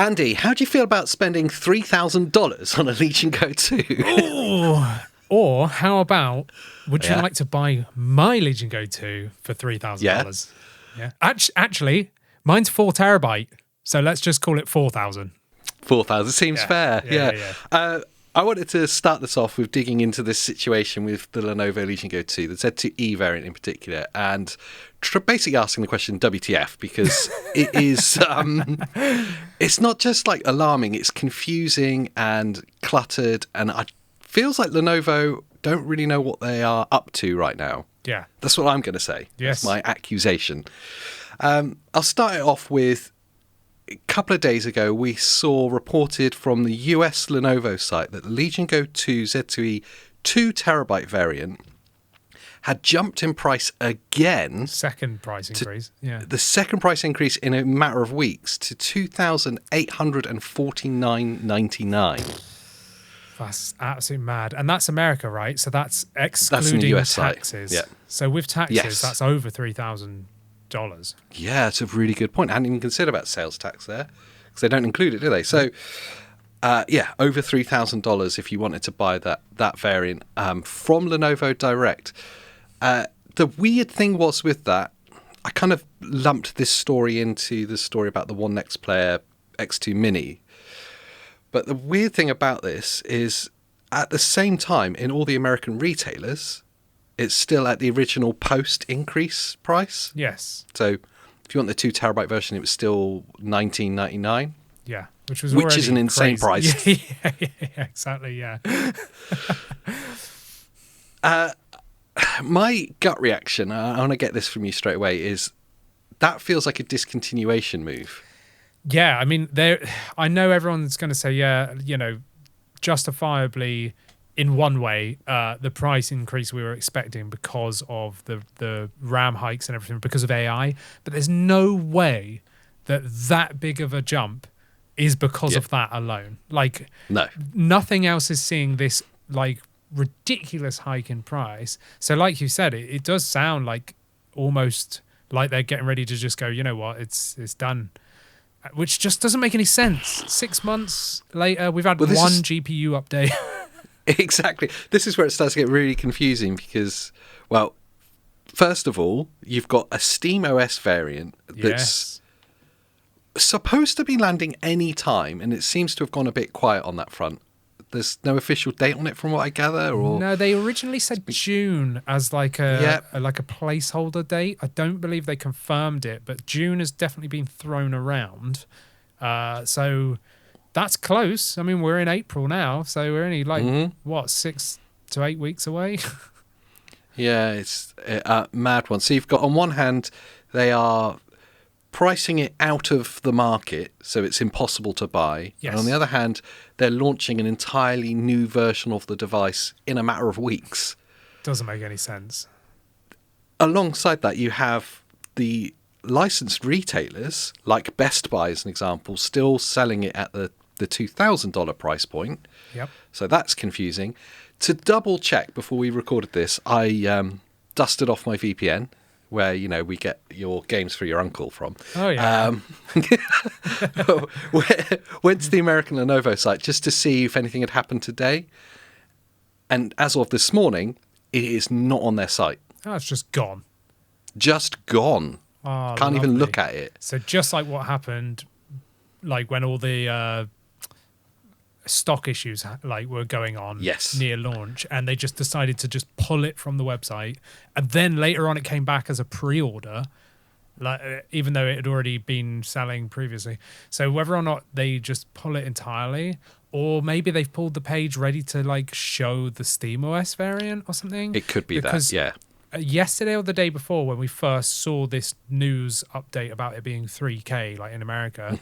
Andy, how do you feel about spending $3,000 on a Legion Go 2? Ooh. Or how about, would you like to buy my Legion Go 2 for $3,000? Yeah. Actually, mine's 4 terabyte, so let's just call it 4,000. 4,000 seems fair. Yeah. I wanted to start this off with digging into this situation with the Lenovo Legion Go 2, the Z2E variant in particular, and basically asking the question, WTF, because it is, it's not just like alarming, it's confusing and cluttered, and it feels like Lenovo don't really know what they are up to right now. Yeah. That's what I'm going to say. Yes. That's my accusation. I'll start it off with, a couple of days ago, we saw reported from the US Lenovo site that the Legion Go 2 Z2E 2 terabyte variant had jumped in price again. Second price increase. Yeah. The second price increase in a matter of weeks to $2,849.99. That's absolutely mad. And that's America, right? So that's excluding US taxes. site. Yeah. So with taxes, that's over $3,000. Yeah, it's a really good point. I hadn't even considered about sales tax there because they don't include it, do they? So, over $3,000 if you wanted to buy that variant from Lenovo Direct. The weird thing was with that, I kind of lumped this story into the story about the OneXPlayer X2 Mini. But the weird thing about this is at the same time in all the American retailers, it's still at the original post-increase price. Yes. So if you want the 2 terabyte version, it was still $19.99. Yeah, which is an insane price. Yeah, exactly. Yeah. My gut reaction, I want to get this from you straight away, is that feels like a discontinuation move. Yeah, I mean, I know everyone's going to say, justifiably, in one way, the price increase we were expecting because of the RAM hikes and everything, because of AI. But there's no way that big of a jump is because of that alone. Like, no, nothing else is seeing this like ridiculous hike in price. So, like you said, it does sound like almost like they're getting ready to just go, you know what, it's done. Which just doesn't make any sense. 6 months later, we've had GPU update. Exactly. This is where it starts to get really confusing because, well, first of all, you've got a SteamOS variant that's supposed to be landing any time, and it seems to have gone a bit quiet on that front. There's no official date on it from what I gather? Or no, they originally said June as like a placeholder date. I don't believe they confirmed it, but June has definitely been thrown around. So that's close. I mean, we're in April now, so we're only 6 to 8 weeks away. Yeah, it's a mad one. So you've got, on one hand, they are pricing it out of the market, so it's impossible to buy. Yes. And on the other hand, they're launching an entirely new version of the device in a matter of weeks. Doesn't make any sense. Alongside that, you have the licensed retailers, like Best Buy as an example, still selling it at the $2,000 price point. Yep. So that's confusing. To double check before we recorded this, I dusted off my VPN, where, we get your games for your uncle from. Oh, yeah. Went to the American Lenovo site just to see if anything had happened today. And as of this morning, it is not on their site. Oh, it's just gone. Just gone. Oh, Can't even look at it. So just like what happened, like when all the stock issues were going on near launch, and they just decided to just pull it from the website, and then later on it came back as a pre-order, even though it had already been selling previously. So whether or not they just pull it entirely, or maybe they've pulled the page ready to show the SteamOS variant or something. It could be that, yeah. Yesterday or the day before, when we first saw this news update about it being 3K, like in America,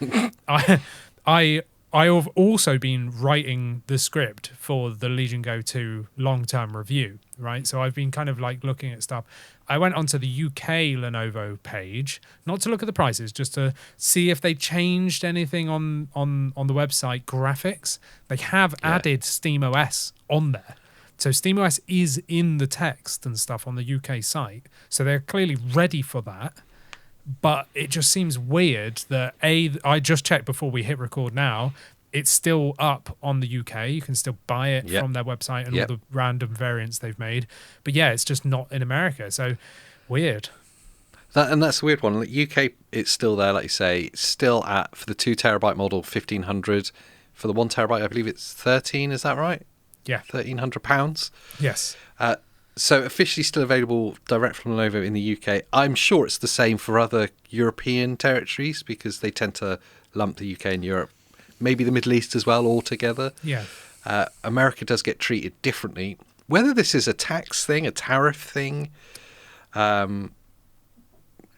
I have also been writing the script for the Legion Go 2 long-term review, right? So I've been kind of looking at stuff. I went onto the UK Lenovo page, not to look at the prices, just to see if they changed anything on the website graphics. They have added SteamOS on there. So SteamOS is in the text and stuff on the UK site. So they're clearly ready for that. But it just seems weird that I just checked before we hit record now. It's still up on the UK. You can still buy it from their website and all the random variants they've made. But yeah, it's just not in America. So weird. That's a weird one. UK, it's still there, like you say. It's still at, for the 2 terabyte model, 1,500. For the 1 terabyte, I believe it's 13. Is that right? Yeah. £1,300. Yes. So officially still available direct from Lenovo in the UK. I'm sure it's the same for other European territories because they tend to lump the UK and Europe, maybe the Middle East as well, all together. Yeah. America does get treated differently. Whether this is a tax thing, a tariff thing,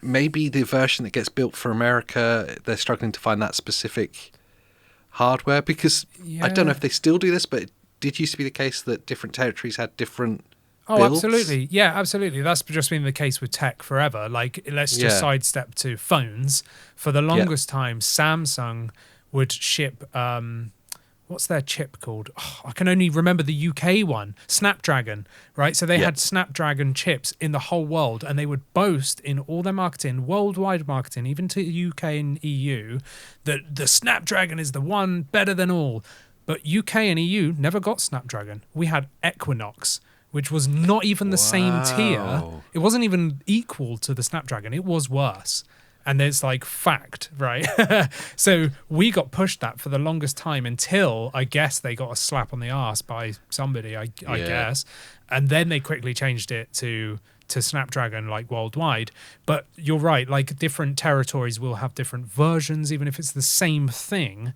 maybe the version that gets built for America, they're struggling to find that specific hardware because I don't know if they still do this, but it did used to be the case that different territories had different builds. Absolutely. Yeah, absolutely. That's just been the case with tech forever. Like, let's just sidestep to phones. For the longest time, Samsung would ship, what's their chip called? Oh, I can only remember the UK one, Snapdragon, right? So they had Snapdragon chips in the whole world, and they would boast in all their marketing, worldwide marketing, even to the UK and EU, that the Snapdragon is the one better than all. But UK and EU never got Snapdragon. We had Equinox, which was not even the same tier. It wasn't even equal to the Snapdragon. It was worse. And it's like fact, right? So we got pushed that for the longest time until I guess they got a slap on the arse by somebody, I guess. And then they quickly changed it to Snapdragon, like worldwide. But you're right, like different territories will have different versions, even if it's the same thing.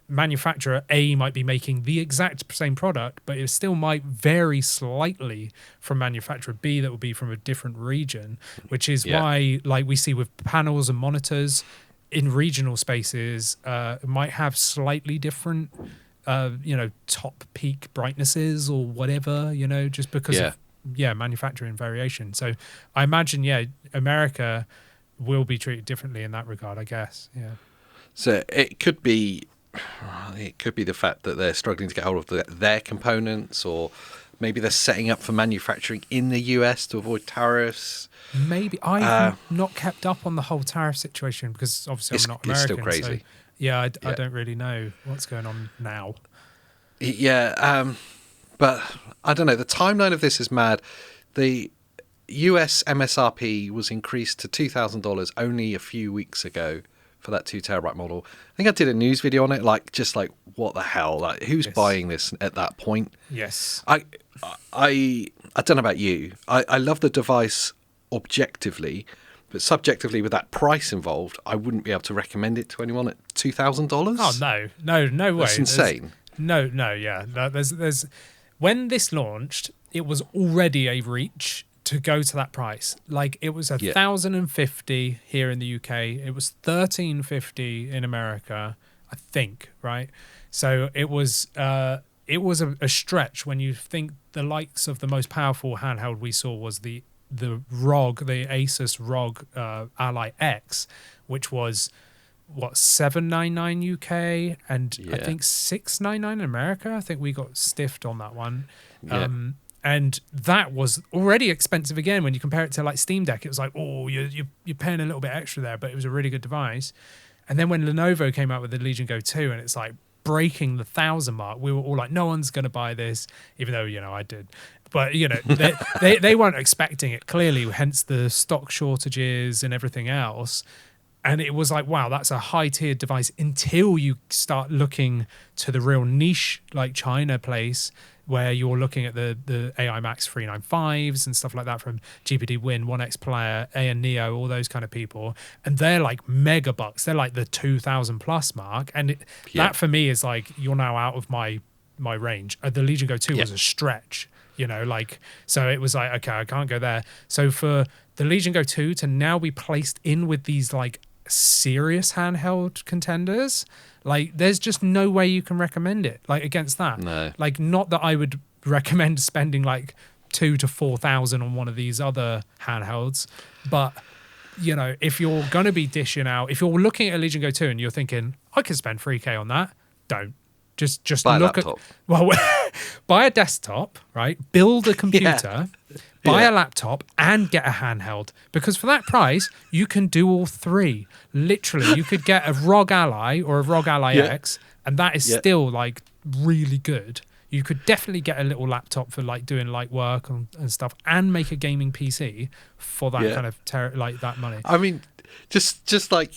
Manufacturer A might be making the exact same product, but it still might vary slightly from manufacturer B that will be from a different region, which is why, like we see with panels and monitors in regional spaces, might have slightly different, top peak brightnesses or whatever, just because of manufacturing variation. So I imagine, America will be treated differently in that regard, I guess. Yeah. So it could be the fact that they're struggling to get hold of their components, or maybe they're setting up for manufacturing in the US to avoid tariffs. Maybe. I've not kept up on the whole tariff situation because obviously I'm not American. It's still crazy. So, I don't really know what's going on now. Yeah, but I don't know. The timeline of this is mad. The US MSRP was increased to $2,000 only a few weeks ago for that 2 terabyte model. I think I did a news video on it, like what the hell? Like, who's buying this at that point? Yes. I don't know about you. I love the device objectively, but subjectively with that price involved, I wouldn't be able to recommend it to anyone at $2,000. Oh no way. That's insane. There's when this launched, it was already a reach to go to that price. Like, it was $1,050 here in the UK. It was $1,350 in America, I think, right? So it was a stretch when you think the likes of the most powerful handheld we saw was the ROG, the Asus ROG Ally X, which was $799 UK and I think $699 in America. I think we got stiffed on that one. And that was already expensive again when you compare it to like Steam Deck. It was like, oh, you're paying a little bit extra there, but it was a really good device. And then when Lenovo came out with the Legion Go 2 and it's like breaking the 1,000 mark, we were all like, no one's going to buy this, even though, I did. But, they weren't expecting it clearly, hence the stock shortages and everything else. And it was like, wow, that's a high-tiered device until you start looking to the real niche, like China place, where you're looking at the AI Max 395s and stuff like that from GPD Win, OneXPlayer, and Neo, all those kind of people. And they're like mega bucks. They're like the 2,000 plus mark. And that for me is like, you're now out of my range. The Legion Go 2 was a stretch, so it was like, okay, I can't go there. So for the Legion Go 2 to now be placed in with these like serious handheld contenders, like there's just no way you can recommend it like against that. No. Like, not that I would recommend spending like 2,000 to 4,000 on one of these other handhelds, but if you're gonna be dishing out, if you're looking at a Legion Go 2 and you're thinking I could spend $3,000 on that, don't. Just buy look a laptop. Buy a desktop, right? Build a computer, buy a laptop and get a handheld, because for that price you can do all three. Literally, you could get a ROG Ally or a ROG Ally X, and that is still like really good. You could definitely get a little laptop for like doing light work and stuff, and make a gaming PC for that kind of like that money. I mean, just like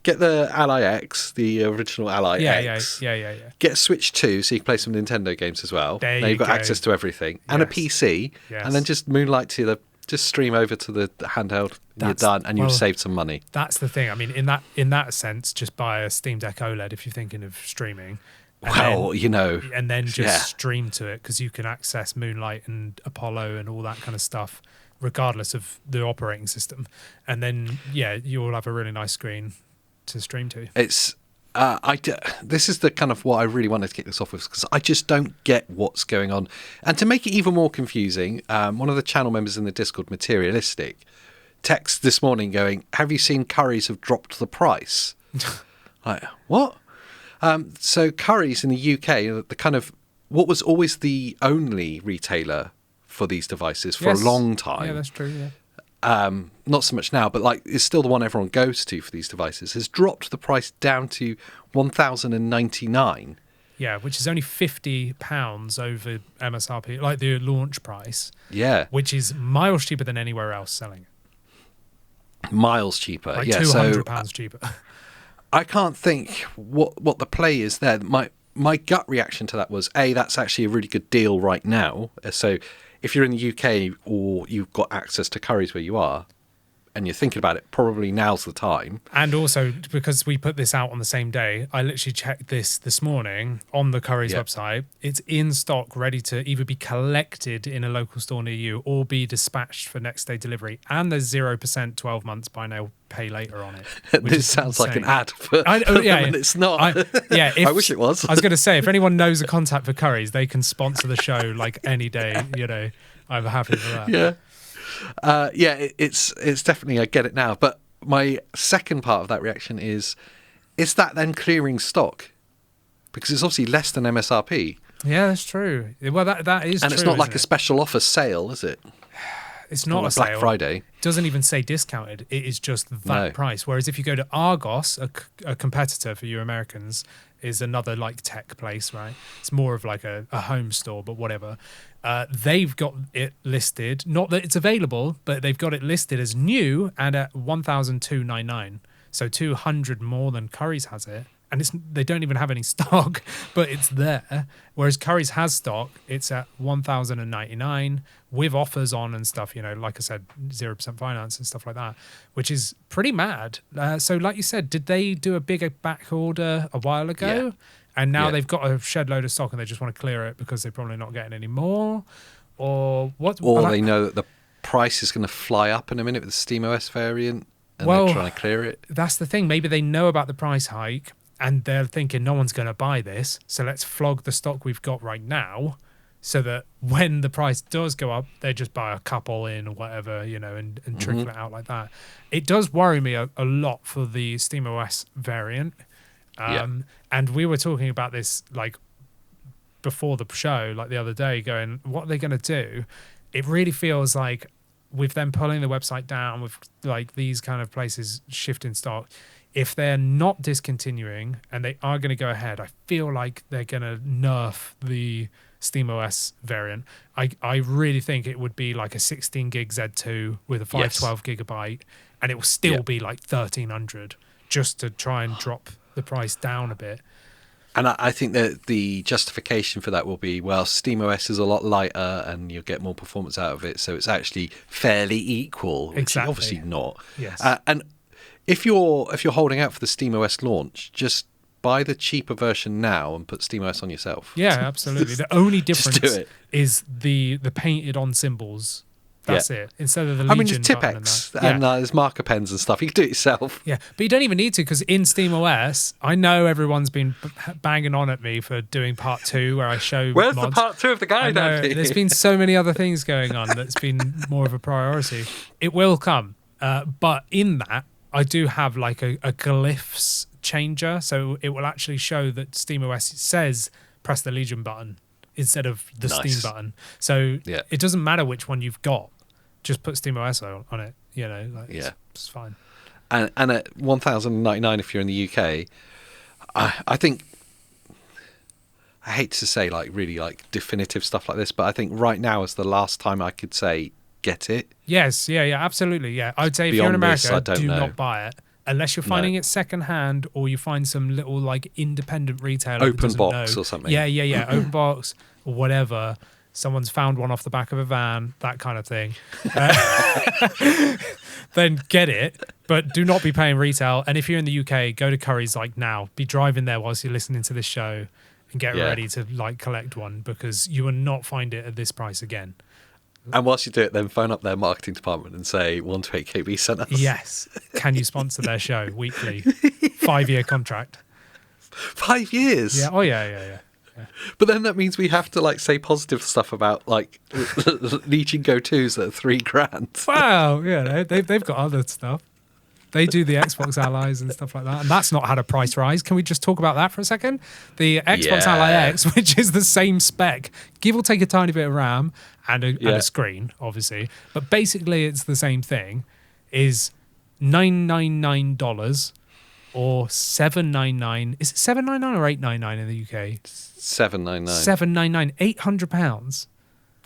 get the Ally X, the original Ally X. Yeah. Get a Switch 2 so you can play some Nintendo games as well. Now you've got access to everything, and a PC, and then just moonlight to just stream over to the handheld. You're done, and you've saved some money. That's the thing. I mean, in that sense, just buy a Steam Deck OLED if you're thinking of streaming. And then just stream to it, because you can access Moonlight and Apollo and all that kind of stuff, regardless of the operating system. And then, you'll have a really nice screen to stream to. It's this is the kind of what I really wanted to kick this off with, because I just don't get what's going on. And to make it even more confusing, one of the channel members in the Discord, Materialistic, texted this morning going, "Have you seen Currys have dropped the price?" Like, what? So Currys in the UK, the kind of what was always the only retailer for these devices for a long time. Yeah, that's true. Yeah. Not so much now, but like it's still the one everyone goes to for these devices. Has dropped the price down to $1,099. Yeah, which is only £50 over MSRP, like the launch price. Yeah, which is miles cheaper than anywhere else selling it. Miles cheaper. Like £200 cheaper. I can't think what the play is there. My gut reaction to that was, that's actually a really good deal right now. So if you're in the UK or you've got access to Currys where you are, and you're thinking about it, probably now's the time. And also, because we put this out on the same day, I literally checked this morning on the Currys website. It's in stock, ready to either be collected in a local store near you or be dispatched for next day delivery. And there's 0% 12 months buy now, pay later on it. This sounds like an ad for them, and it's not. I wish it was. I was going to say, if anyone knows a contact for Currys, they can sponsor the show like any day. I'm happy for that. Yeah. It's definitely, I get it now. But my second part of that reaction is that then clearing stock? Because it's obviously less than MSRP. Yeah, that's true. Well, that is true. And it's not like a special offer sale, is it? It's not like a sale. Black Friday. It doesn't even say discounted. It is just that price. Whereas if you go to Argos, a competitor for you Americans, is another like tech place, right? It's more of like a home store, but whatever. They've got it listed, not that it's available, but they've got it listed as new and at $1,299. So 200 more than Currys has it. And they don't even have any stock, but it's there. Whereas Currys has stock, it's at $1,099 with offers on and stuff, like I said, 0% finance and stuff like that, which is pretty mad. So like you said, did they do a bigger back order a while ago? Yeah. And now they've got a shed load of stock and they just want to clear it because they're probably not getting any more? Or what? Or they know that the price is going to fly up in a minute with the SteamOS variant and they're trying to clear it. That's the thing. Maybe they know about the price hike and they're thinking no one's going to buy this, so let's flog the stock we've got right now so that when the price does go up, they just buy a couple in or whatever, and trickle it out like that. It does worry me a lot for the SteamOS variant. And we were talking about this like before the show, like the other day, going, what are they going to do? It really feels like with them pulling the website down, with like these kind of places shifting stock, if they're not discontinuing and they are going to go ahead, I feel like they're going to nerf the SteamOS variant. I really think it would be like a 16 gig Z2 with a 512 gigabyte, and it will still be like 1,300 just to try and drop the price down a bit. And I think that the justification for that will be, well, SteamOS is a lot lighter and you'll get more performance out of it, so it's actually fairly equal, which is obviously not. Yes. And if you're holding out for the SteamOS launch, just buy the cheaper version now and put SteamOS on yourself. Yeah, absolutely. The only difference is the painted on symbols. That's it. Instead of the Legion there's Tipex and there's marker pens and stuff. You can do it yourself. Yeah, but you don't even need to, because in SteamOS, I know everyone's been banging on at me for doing part 2 where I show Where's mods. the part 2 of the guide, Andy? There's been so many other things going on that's been more of a priority. It will come. But in that, I do have like a glyphs changer. So it will actually show that SteamOS says press the Legion button instead of the Steam button. So it doesn't matter which one you've got. Just put SteamOS on it. It's fine. And at $1,099 if you're in the UK, I think, I hate to say like really like definitive stuff like this, but I think right now is the last time I could say get it. Yes, absolutely, yeah. I would say if you're in America, do not buy it unless you're finding it secondhand or you find some little like independent retailer, open box or something. Yeah, open box or whatever. Someone's found one off the back of a van, that kind of thing. Then get it, but do not be paying retail. And if you're in the UK, go to Curry's like now. Be driving there whilst you're listening to this show and get ready to like collect one, because you will not find it at this price again. And whilst you do it, then phone up their marketing department and say 128KB sent us. Yes. Can you sponsor their show weekly? 5-year contract. 5 years? Yeah. Oh, yeah. But then that means we have to like say positive stuff about like Legion Go 2s that are $3,000. Wow, yeah, they've got other stuff. They do the Xbox Allies and stuff like that, and that's not had a price rise. Can we just talk about that for a second? The Xbox Ally X, which is the same spec, give or take a tiny bit of RAM and a screen, obviously, but basically it's the same thing, is $999 or $799. Is it $799 or $899 in the UK? $799. $799, £800.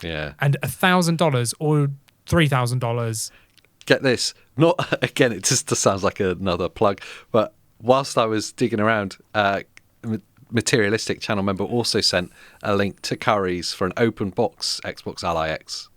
Yeah. And $1,000 or $3,000. Get this. Not again, it just sounds like another plug, but whilst I was digging around, Materialistic channel member also sent a link to Curry's for an open box Xbox Ally X.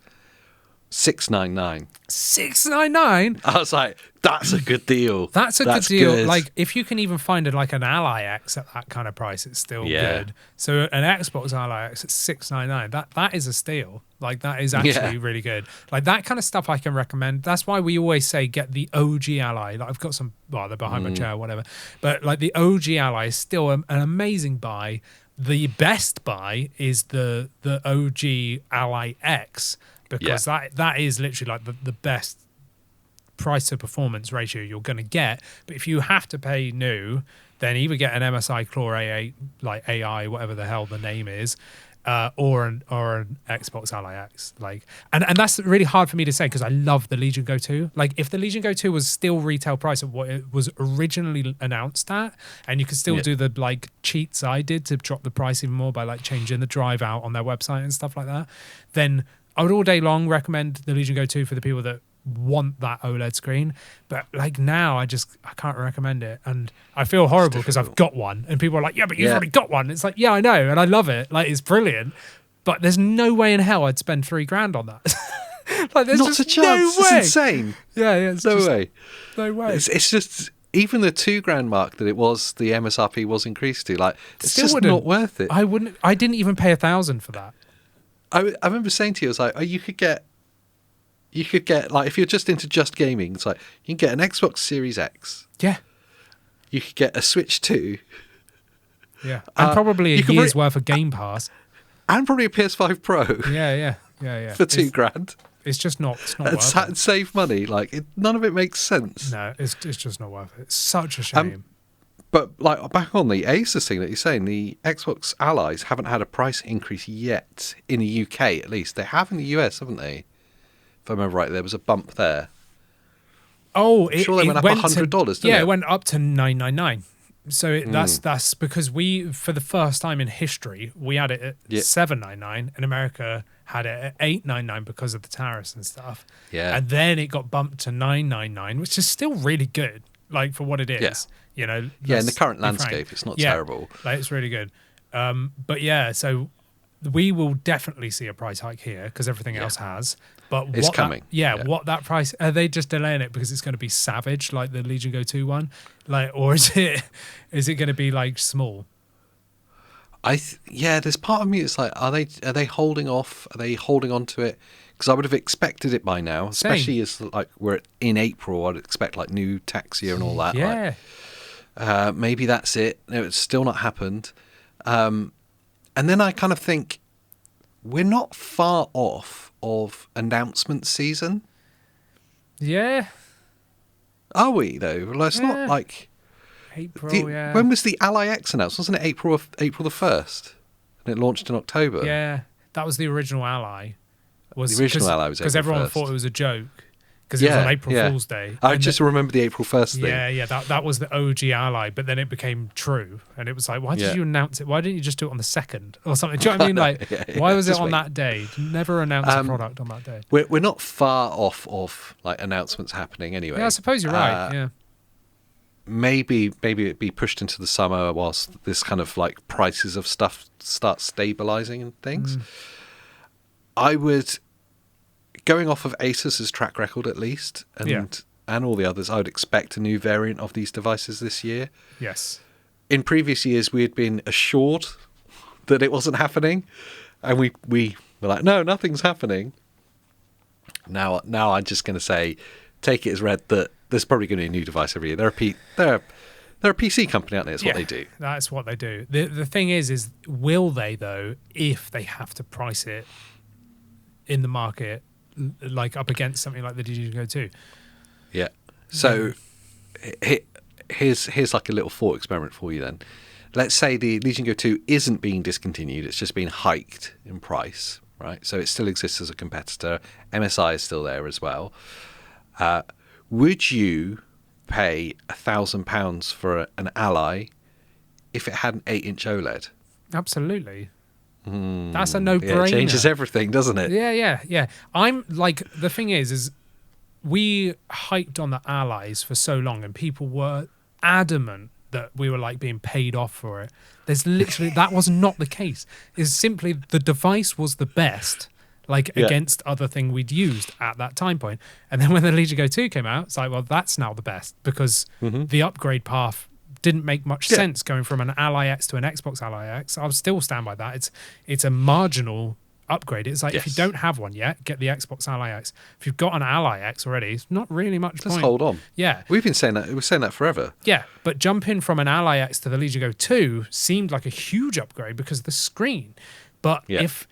$699. $699? I was like, that's a good deal. That's good deal. Good. Like, if you can even find like an Ally X at that kind of price, it's still good. So an Xbox Ally X at $699, that is a steal. Like, that is actually really good. Like, that kind of stuff I can recommend. That's why we always say get the OG Ally. Like, I've got some, well, they're behind my chair or whatever. But like the OG Ally is still an amazing buy. The best buy is the OG Ally X, because that is literally like the best price to performance ratio you're going to get. But if you have to pay new, then either get an MSI Claw A8, like AI, whatever the hell the name is, or an Xbox Ally X. Like, and that's really hard for me to say because I love the Legion Go 2. Like, if the Legion Go 2 was still retail price of what it was originally announced at, and you could still do the like cheats I did to drop the price even more by like changing the drive out on their website and stuff like that, then I would all day long recommend the Legion Go 2 for the people that want that OLED screen. But like now, I can't recommend it. And I feel horrible because I've got one. And people are like, yeah, but you've already got one. It's like, yeah, I know. And I love it. Like, it's brilliant. But there's no way in hell I'd spend $3,000 on that. Like, there's not just a chance. No way. It's insane. Yeah. No way. No way. It's just... Even the $2,000 mark that it was, the MSRP was increased to, like, it's Still just not worth it. I didn't even pay $1,000 for that. I remember saying to you, I was like, oh, you could get like, if you're just into just gaming, it's like you can get an Xbox Series X. Yeah. You could get a Switch 2. Yeah. And probably a year's worth of Game Pass. And probably a PS5 Pro. Yeah. For $2,000. It's just not. It's not worth it. Save money. Like, none of it makes sense. No, it's just not worth it. It's such a shame. But like, back on the Asus thing that you're saying, the Xbox Allies haven't had a price increase yet in the UK, at least. They have in the US, haven't they? If I remember right, there was a bump there. Oh, I'm sure they went up $100, didn't it? Yeah, it went up to $999. So that's because we, for the first time in history, we had it at $799, and America had it at $899 because of the tariffs and stuff. Yeah. And then it got bumped to $999, which is still really good, like, for what it is. Yeah. You know, in the current landscape, it's not terrible. Like, it's really good. But yeah, so we will definitely see a price hike here because everything else has. But it's coming. What that price? Are they just delaying it because it's going to be savage like the Legion Go 2 one, like, or is it going to be like small? There's part of me that's like, are they holding off? Are they holding on to it? Because I would have expected it by now, especially as like we're in April. I'd expect like new tax year and all that. Yeah. Like, maybe that's it. No, it's still not happened. And then I kind of think we're not far off of announcement season. Yeah. Are we though? Well, it's not like April. When was the Ally X announced? Wasn't it April the 1st? and it launched in October. Yeah, that was the original Ally. The original Ally was April 1st. Because everyone thought it was a joke. Because it was on April Fool's Day. I just remember the April 1st thing. Yeah, that was the OG Ally, but then it became true. And it was like, why did you announce it? Why didn't you just do it on the 2nd or something? Do you know what I mean? Like, why was it on that day? Never announce a product on that day. We're not far off of like announcements happening anyway. Yeah, I suppose you're right. Yeah. Maybe it'd be pushed into the summer whilst this kind of like prices of stuff start stabilizing and things. I would, going off of Asus's track record at least, and all the others, I would expect a new variant of these devices this year. Yes. In previous years, we had been assured that it wasn't happening, and we were like, no, nothing's happening. Now I'm just going to say, take it as read that there's probably going to be a new device every year. They're a PC company, aren't they? That's what they do. That's what they do. The thing is will they, though, if they have to price it in the market, like up against something like the Legion Go 2? Yeah. So here's like a little thought experiment for you then. Let's say the Legion Go 2 isn't being discontinued. It's just been hiked in price, right? So it still exists as a competitor. MSI is still there as well. Would you pay £1,000 for an Ally if it had an 8-inch OLED? Absolutely. That's a no-brainer. Yeah, it changes everything, doesn't it? Yeah. I'm like, the thing is we hyped on the Allies for so long, and people were adamant that we were like being paid off for it. There's literally that was not the case. It's simply the device was the best, against other thing we'd used at that time point. And then when the Legion Go 2 came out, it's like, well, that's now the best, because the upgrade path didn't make much sense going from an Ally X to an Xbox Ally X. I'll still stand by that. It's a marginal upgrade. It's like, if you don't have one yet, get the Xbox Ally X. If you've got an Ally X already, it's not really much point. Just hold on. Yeah. We've been saying that. We're saying that forever. Yeah, but jumping from an Ally X to the Legion Go 2 seemed like a huge upgrade because of the screen. But if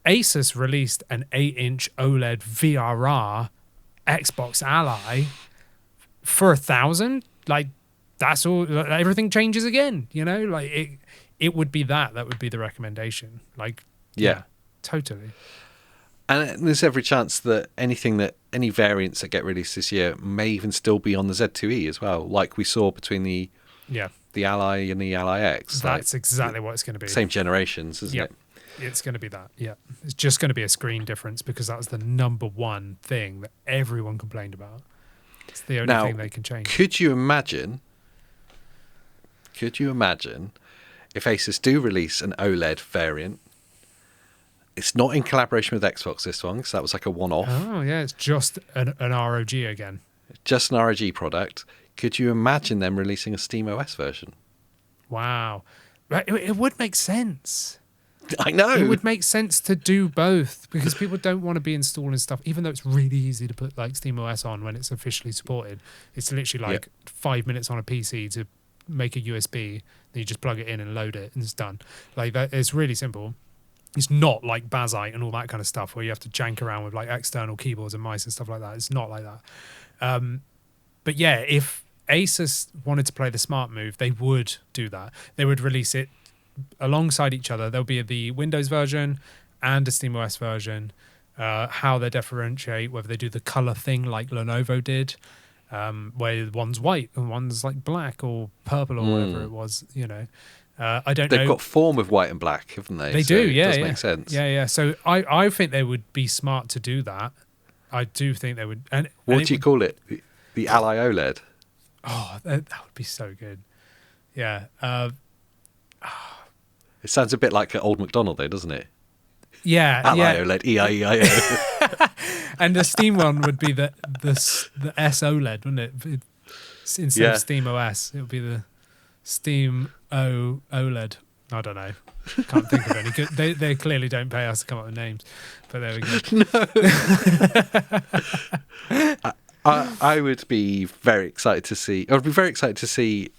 Asus released an 8-inch OLED VRR Xbox Ally for $1,000, that's all. Everything changes again. It would be that would be the recommendation. Totally. And there's every chance that any variants that get released this year may even still be on the Z2E as well, like we saw between the Ally and the Ally X. That's exactly what it's going to be. Same generations, isn't it? It's going to be that. Yeah, it's just going to be a screen difference, because that was the number one thing that everyone complained about. It's the only thing they can change. Could you imagine if Asus do release an OLED variant? It's not in collaboration with Xbox, this one, because that was like a one-off. Oh, yeah, it's just an ROG again. Just an ROG product. Could you imagine them releasing a SteamOS version? Wow. It would make sense. I know. It would make sense to do both, because people don't want to be installing stuff, even though it's really easy to put SteamOS on when it's officially supported. It's literally 5 minutes on a PC to make a USB, then you just plug it in and load it, and it's done. It's really simple. It's not like Bazite and all that kind of stuff where you have to jank around with external keyboards and mice and stuff like that. It's not like that. But yeah, if Asus wanted to play the smart move, they would do that. They would release it alongside each other. There'll be the Windows version and a SteamOS version. How they differentiate, whether they do the color thing like Lenovo did, where one's white and one's black or purple or whatever it was, I don't know. They've got form of white and black, haven't they? They do, yeah. It does make sense. Yeah. So I think they would be smart to do that. I do think they would. And what do you call it? The Ally OLED? Oh, that would be so good. Yeah. It sounds a bit like an old McDonald, though, doesn't it? Yeah. Ally OLED, E-I-E-I-O. And the Steam one would be the S OLED, wouldn't it? Instead of Steam OS, it would be the Steam OLED. I don't know. Can't think of any. They clearly don't pay us to come up with names, but there we go. No. I would be very excited to see. I would be very excited to see.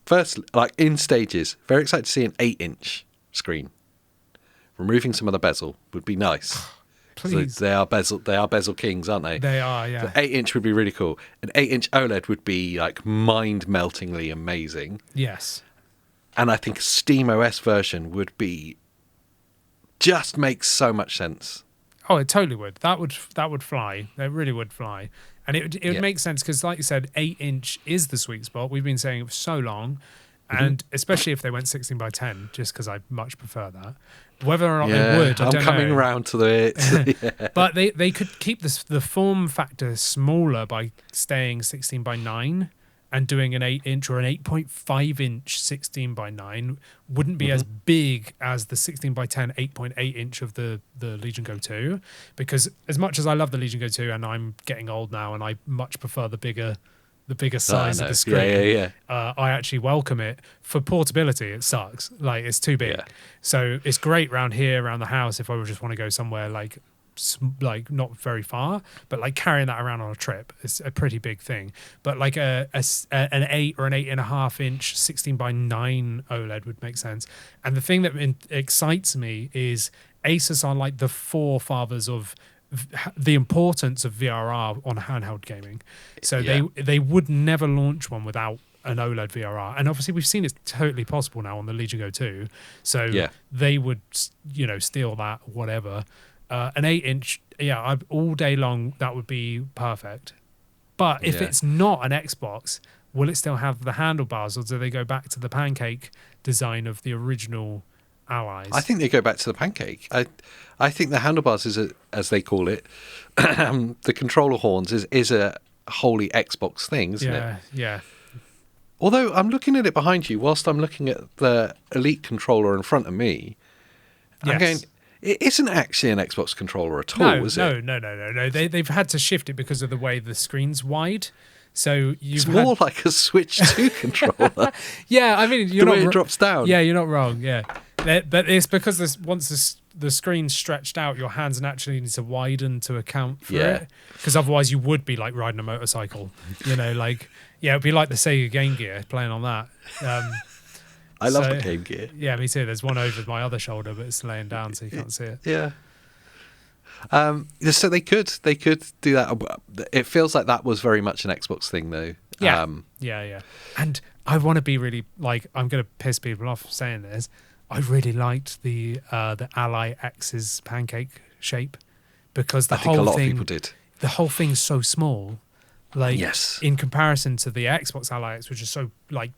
First, in stages, very excited to see an 8-inch screen. Removing some of the bezel would be nice. Please. So they are bezel kings, aren't they? They are, yeah. So 8-inch would be really cool. An 8-inch OLED would be mind-meltingly amazing. Yes. And I think a SteamOS version would be just makes so much sense. Oh, it totally would. That would fly. It really would fly. And it would make sense because, like you said, 8-inch is the sweet spot. We've been saying it for so long. And especially if they went 16 by 10, just because I much prefer that. Whether or not they would, I don't know. I'm coming around to it. Yeah. But they could keep the form factor smaller by staying 16 by 9 and doing an 8-inch or an 8.5-inch 16 by 9 wouldn't be as big as the 16 by 10 8.8-inch of the Legion Go 2. Because as much as I love the Legion Go 2 and I'm getting old now and I much prefer the bigger size of the screen. I actually welcome it for portability. It sucks, like it's too big. So it's great around here, around the house. If I would just want to go somewhere like not very far, but like carrying that around on a trip, it's a pretty big thing. But like an 8 or an 8.5-inch 16 by 9 OLED would make sense. And the thing that excites me is Asus are like the forefathers of the importance of VRR on handheld gaming. So they would never launch one without an OLED VRR. And obviously we've seen it's totally possible now on the Legion Go 2. So they would, steal that, whatever. An 8-inch, all day long, that would be perfect. But if it's not an Xbox, will it still have the handlebars, or do they go back to the pancake design of the original Allies? I think they go back to the pancake. I think the handlebars is as they call it, the controller horns is a wholly Xbox thing, isn't it? Yeah. Although I'm looking at it behind you, whilst I'm looking at the Elite controller in front of me, I'm going, it isn't actually an Xbox controller at all, is it? No. They've had to shift it because of the way the screen's wide. So it's more like a Switch 2 controller. Yeah, I mean, the way it drops down. Yeah, you're not wrong. Yeah, but it's because once the screen's stretched out, your hands naturally need to widen to account for it. Because otherwise, you would be like riding a motorcycle. It'd be like the Sega Game Gear playing on that. I love the Game Gear. Yeah, me too. There's one over my other shoulder, but it's laying down, so you can't see it. Yeah. So they could do that. It feels like that was very much an Xbox thing, though. Yeah. And I want to be really I'm going to piss people off saying this. I really liked the Ally X's pancake shape because I think a lot of people did. The whole thing's so small. In comparison to the Xbox Ally X, which is so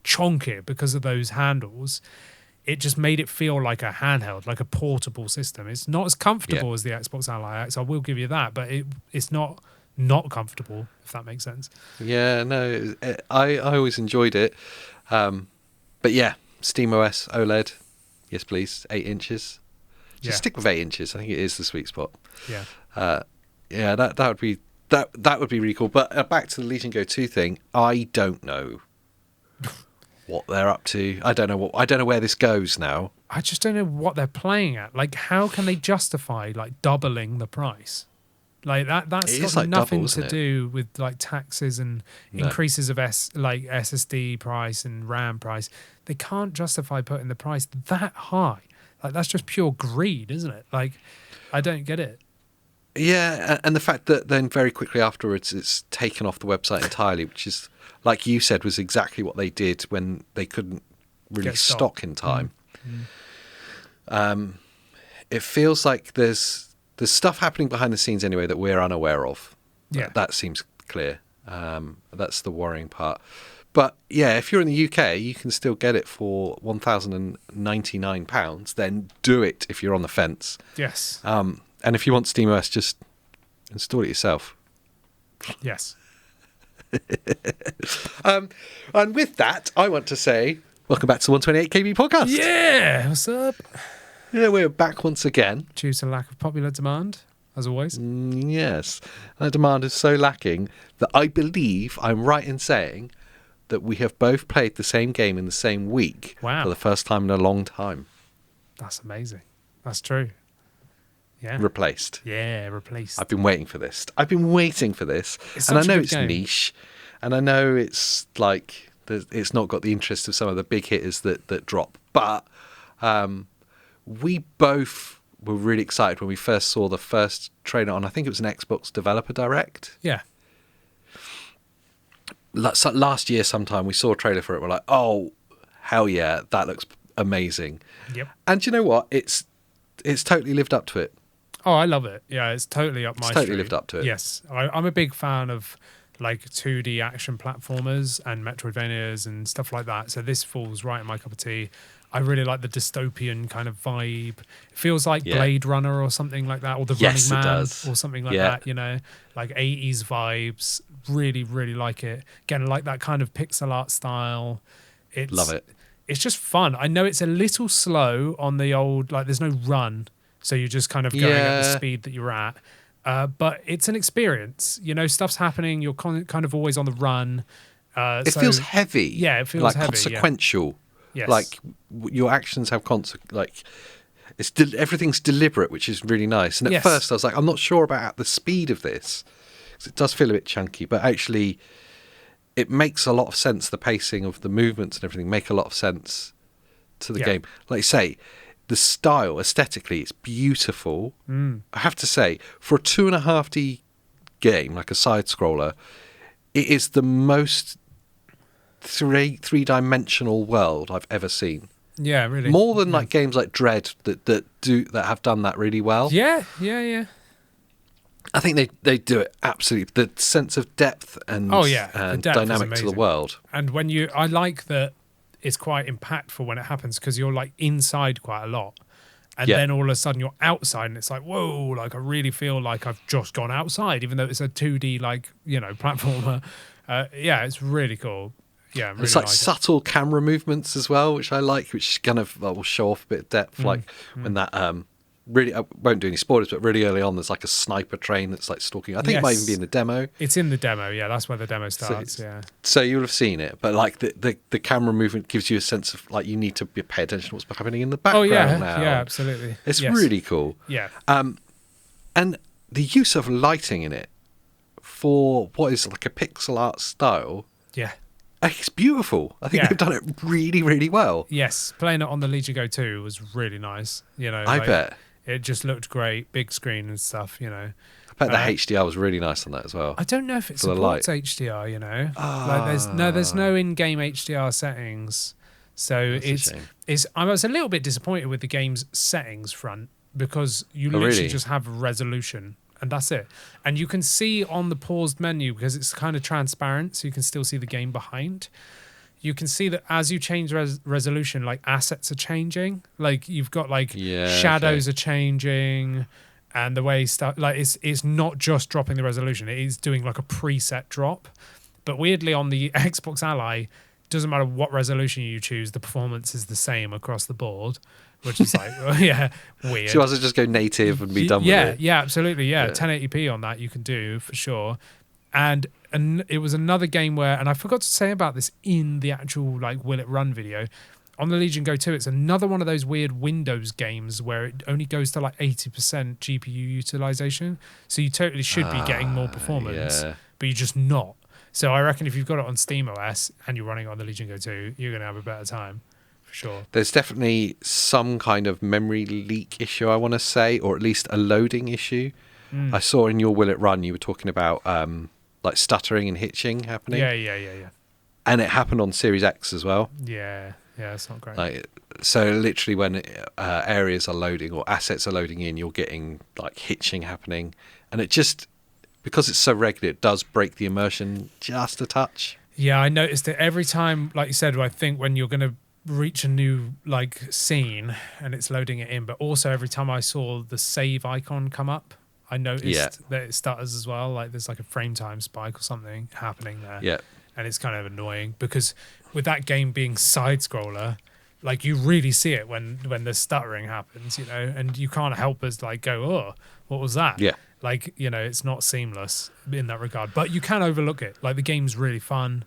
chonky because of those handles, it just made it feel like a handheld, like a portable system. It's not as comfortable as the Xbox Ally X, I will give you that, but it's not comfortable, if that makes sense. Yeah, no, I always enjoyed it. But yeah, SteamOS OLED, yes please, 8 inches. Just stick with 8 inches. I think it is the sweet spot. Yeah. That would be that would be really cool. But back to the Legion Go 2 thing, I don't know what they're up to. I don't know where this goes now. I just don't know what they're playing at. How can they justify doubling the price? That's got nothing to do with taxes and increases of SSD price and RAM price. They can't justify putting the price that high. That's just pure greed, isn't it? I don't get it. Yeah, and the fact that then very quickly afterwards it's taken off the website entirely, which is, like you said, was exactly what they did when they couldn't really stock in time. It feels like there's stuff happening behind the scenes anyway that we're unaware of. Yeah. That seems clear. That's the worrying part. But yeah, if you're in the UK, you can still get it for £1,099. Then do it if you're on the fence. Yes. And if you want SteamOS, just install it yourself. Yes. And with that, I want to say, welcome back to the 128KB podcast. Yeah, what's up? Yeah, we're back once again. Due to lack of popular demand, as always. Yes. That demand is so lacking that I believe I'm right in saying that we have both played the same game in the same week for the first time in a long time. That's amazing. That's true. Yeah. Replaced. Yeah, replaced. I've been waiting for this. And I know it's niche. And I know it's it's not got the interest of some of the big hitters that drop. But we both were really excited when we first saw the first trailer on, I think it was an Xbox Developer Direct. Yeah. Last year sometime we saw a trailer for it. We're like, oh, hell yeah, that looks amazing. Yep. And you know what? It's totally lived up to it. Oh, I love it. Yeah, it's totally up my street. It's totally lived up to it. Yes, I'm a big fan of like 2D action platformers and Metroidvanias and stuff like that. So this falls right in my cup of tea. I really like the dystopian kind of vibe. It feels like Blade Runner or something like that, or The Running Man or something like that, you know, like 80s vibes. Really, really like it. Again, like that kind of pixel art style. Love it. It's just fun. I know it's a little slow on the old, like there's no run. So you're just kind of going at the speed that you're at. But it's an experience. You know, stuff's happening. You're kind of always on the run. It feels heavy. Yeah, it feels like heavy. Consequential. Yeah. Yes. Like your actions have everything's deliberate, which is really nice. And at first I was like, I'm not sure about the speed of this, because it does feel a bit chunky. But actually, it makes a lot of sense. The pacing of the movements and everything make a lot of sense to the game. Like you say, the style, aesthetically, it's beautiful. I have to say, for a 2.5D game, like a side-scroller, it is the most three-dimensional world I've ever seen. Yeah, really. More than like games like Dread that have done that really well. Yeah. I think they do it absolutely. The sense of depth and dynamic to the world. And I like that it's quite impactful when it happens, because you're like inside quite a lot. And then all of a sudden you're outside and it's like, whoa, like I really feel like I've just gone outside, even though it's a 2D, like, you know, platformer. It's really cool. Yeah, really it's like subtle camera movements as well, which I like, which kind of will show off a bit of depth. Like when that really, I won't do any spoilers, but really early on, there's like a sniper train that's like stalking. I think it might even be in the demo. It's in the demo, yeah. That's where the demo starts. So you'll have seen it, but like the camera movement gives you a sense of like you need to pay attention to what's happening in the background now. Yeah, absolutely. It's really cool. Yeah. And the use of lighting in it for what is like a pixel art style. Yeah. It's beautiful. I think they've done it really, really well. Yes, playing it on the Legion Go 2 was really nice. You know, I bet. It just looked great, big screen and stuff, you know. I bet the HDR was really nice on that as well. I don't know if it supports HDR, you know. Like there's no in-game HDR settings. So I was a little bit disappointed with the game's settings front, because you literally just have resolution. And that's it. And you can see on the paused menu, because it's kind of transparent, so you can still see the game behind. You can see that as you change resolution, like assets are changing. Like you've got shadows are changing, and the way stuff it's not just dropping the resolution; it is doing like a preset drop. But weirdly, on the Xbox Ally, doesn't matter what resolution you choose, the performance is the same across the board. Which is like, weird. So you also just go native and be done with it. Yeah, absolutely. Yeah, 1080p on that you can do for sure. And it was another game where, and I forgot to say about this in the actual like Will It Run video, on the Legion Go 2, it's another one of those weird Windows games where it only goes to like 80% GPU utilization. So you totally should be getting more performance, but you're just not. So I reckon if you've got it on SteamOS and you're running it on the Legion Go 2, you're going to have a better time. For sure. There's definitely some kind of memory leak issue, I want to say, or at least a loading issue. I saw in your Will It Run, you were talking about like stuttering and hitching happening. Yeah. And it happened on Series X as well. Yeah, it's not great. Like, so literally when areas are loading or assets are loading in, you're getting like hitching happening. And it just, because it's so regular, it does break the immersion just a touch. Yeah, I noticed it every time, like you said, I think when you're going to reach a new like scene and it's loading it in, but also every time I saw the save icon come up, I noticed that it stutters as well. Like there's like a frame time spike or something happening there. Yeah. And it's kind of annoying, because with that game being side scroller, like you really see it when the stuttering happens, you know, and you can't help but like go, oh, what was that? Yeah. Like, you know, it's not seamless in that regard, but you can overlook it. Like the game's really fun.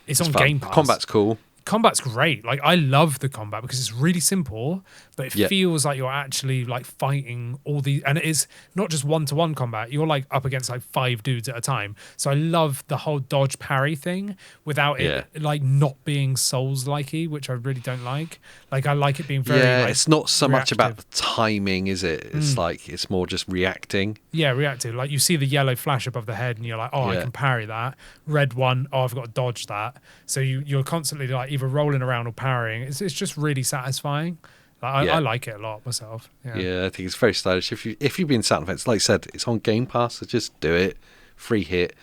It's on fun. Game Pass. Combat's cool. Combat's great. Like I love the combat because it's really simple, but it feels like you're actually like fighting all these, and it is not just one-to-one combat. You're like up against like 5 dudes at a time. So I love the whole dodge parry thing without it like not being Souls-likey, which I really don't like. Like I like it being very like, it's not so reactive. much about the timing, is it? It's like it's more just reacting. Yeah, reactive. Like you see the yellow flash above the head and you're like, oh, I can parry that. Red one, oh, I've got to dodge that. So you're constantly like, either rolling around or powering. It's just really satisfying. I like it a lot myself. Yeah, I think it's very stylish. If you've been sat on it, like I said, it's on Game Pass, so just do it. Free hit.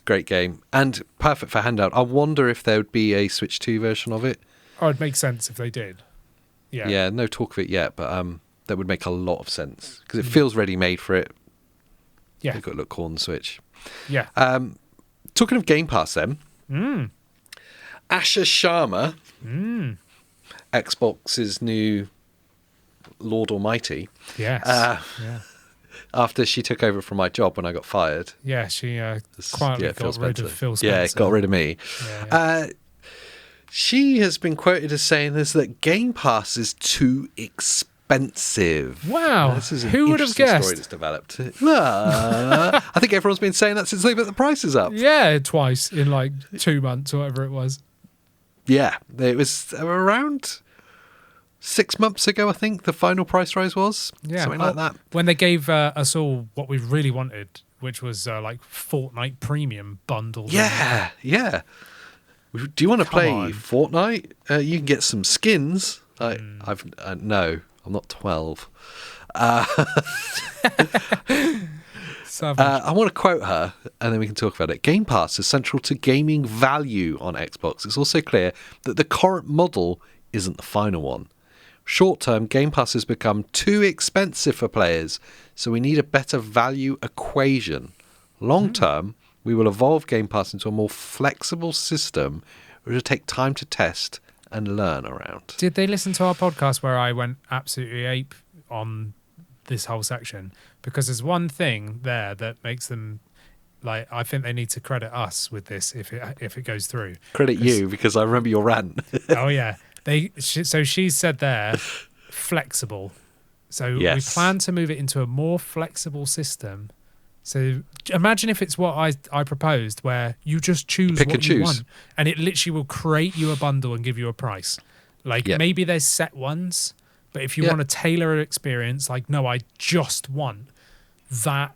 Great game and perfect for handout. I wonder if there would be a Switch 2 version of it. Oh, it'd make sense if they did. Yeah, no talk of it yet, but that would make a lot of sense because it feels ready made for it. Yeah, they've got to look cool on the Switch. Yeah. Talking of Game Pass, then, Asha Sharma, Xbox's new Lord Almighty. Yes. After she took over from my job when I got fired. Yeah, she quietly got rid of Phil Spencer. Yeah, got rid of me. She has been quoted as saying this, that Game Pass is too expensive. Wow. This is an Who would have guessed? Story that's developed. I think everyone's been saying that since they put the prices up. Yeah, twice in like 2 months or whatever it was. Yeah, it was around 6 months ago, I think, the final price rise was. Yeah, something like that. When they gave us all what we really wanted, which was like Fortnite Premium bundle. Yeah. Do you want to play Fortnite? You can get some skins. No, I'm not 12. I want to quote her, and then we can talk about it. Game Pass is central to gaming value on Xbox. It's also clear that the current model isn't the final one. Short-term, Game Pass has become too expensive for players, so we need a better value equation. Long-term, we will evolve Game Pass into a more flexible system which will take time to test and learn around. Did they listen to our podcast where I went absolutely ape on this whole section? Because there's one thing there that makes them, like, I think they need to credit us with this if it goes through. Credit you, because I remember your rant. Oh, yeah. So she said there, flexible. So we plan to move it into a more flexible system. So imagine if it's what I proposed, where you just choose what you want, and it literally will create you a bundle and give you a price. Like maybe there's set ones, but if you want to tailor an experience, like, no, I just want that,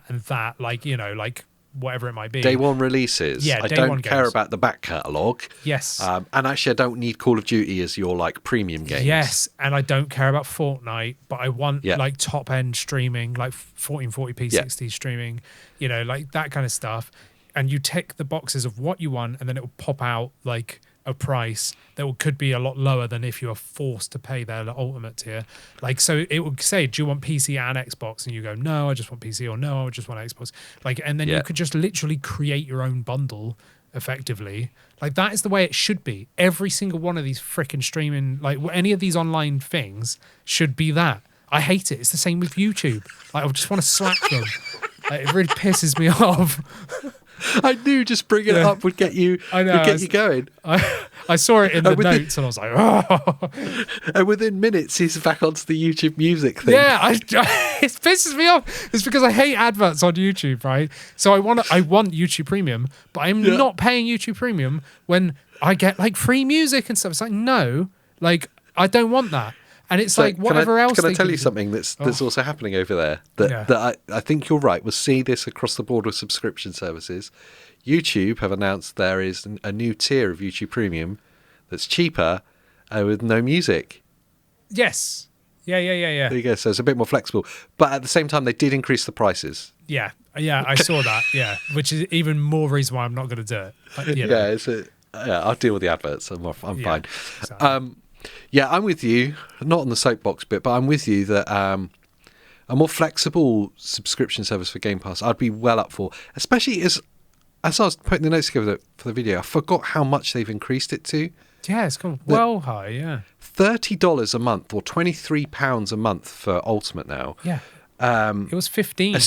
and that, like, like whatever it might be. Day one releases. Yeah, I don't care about the back catalogue. Yes. And actually, I don't need Call of Duty as your like premium game. Yes, and I don't care about Fortnite, but I want like top end streaming, like 1440p 60 streaming, like that kind of stuff. And you tick the boxes of what you want, and then it will pop out like a price that could be a lot lower than if you are forced to pay their ultimate tier. Like, so it would say, do you want PC and Xbox? And you go, no, I just want PC, or no, I just want Xbox. Like, and then you could just literally create your own bundle effectively. Like, that is the way it should be. Every single one of these freaking streaming, like any of these online things should be that. I hate it. It's the same with YouTube. Like, I just want to slap them. Like, it really pisses me off. I knew just bringing it up would get you. I know, would get you going. I saw it in the notes and I was like, oh. And within minutes, he's back onto the YouTube music thing. Yeah, it pisses me off. It's because I hate adverts on YouTube, right? So I want YouTube Premium, but I'm not paying YouTube Premium when I get like free music and stuff. It's like, no, like I don't want that. And it's like whatever else. Can I tell you something that's also happening over there? That I think you're right. We'll see this across the board with subscription services. YouTube have announced there is a new tier of YouTube Premium that's cheaper with no music. Yes. Yeah. There you go. So it's a bit more flexible. But at the same time, they did increase the prices. Yeah, I saw that. Yeah, which is even more reason why I'm not going to do it. But, I'll deal with the adverts. I'm fine. Exactly. Yeah, I'm with you. Not on the soapbox bit, but I'm with you that a more flexible subscription service for Game Pass I'd be well up for. Especially as I was putting the notes together for the video, I forgot how much they've increased it to. Yeah, it's gone well high, yeah. $30 a month or £23 a month for Ultimate now. Yeah. It was 15.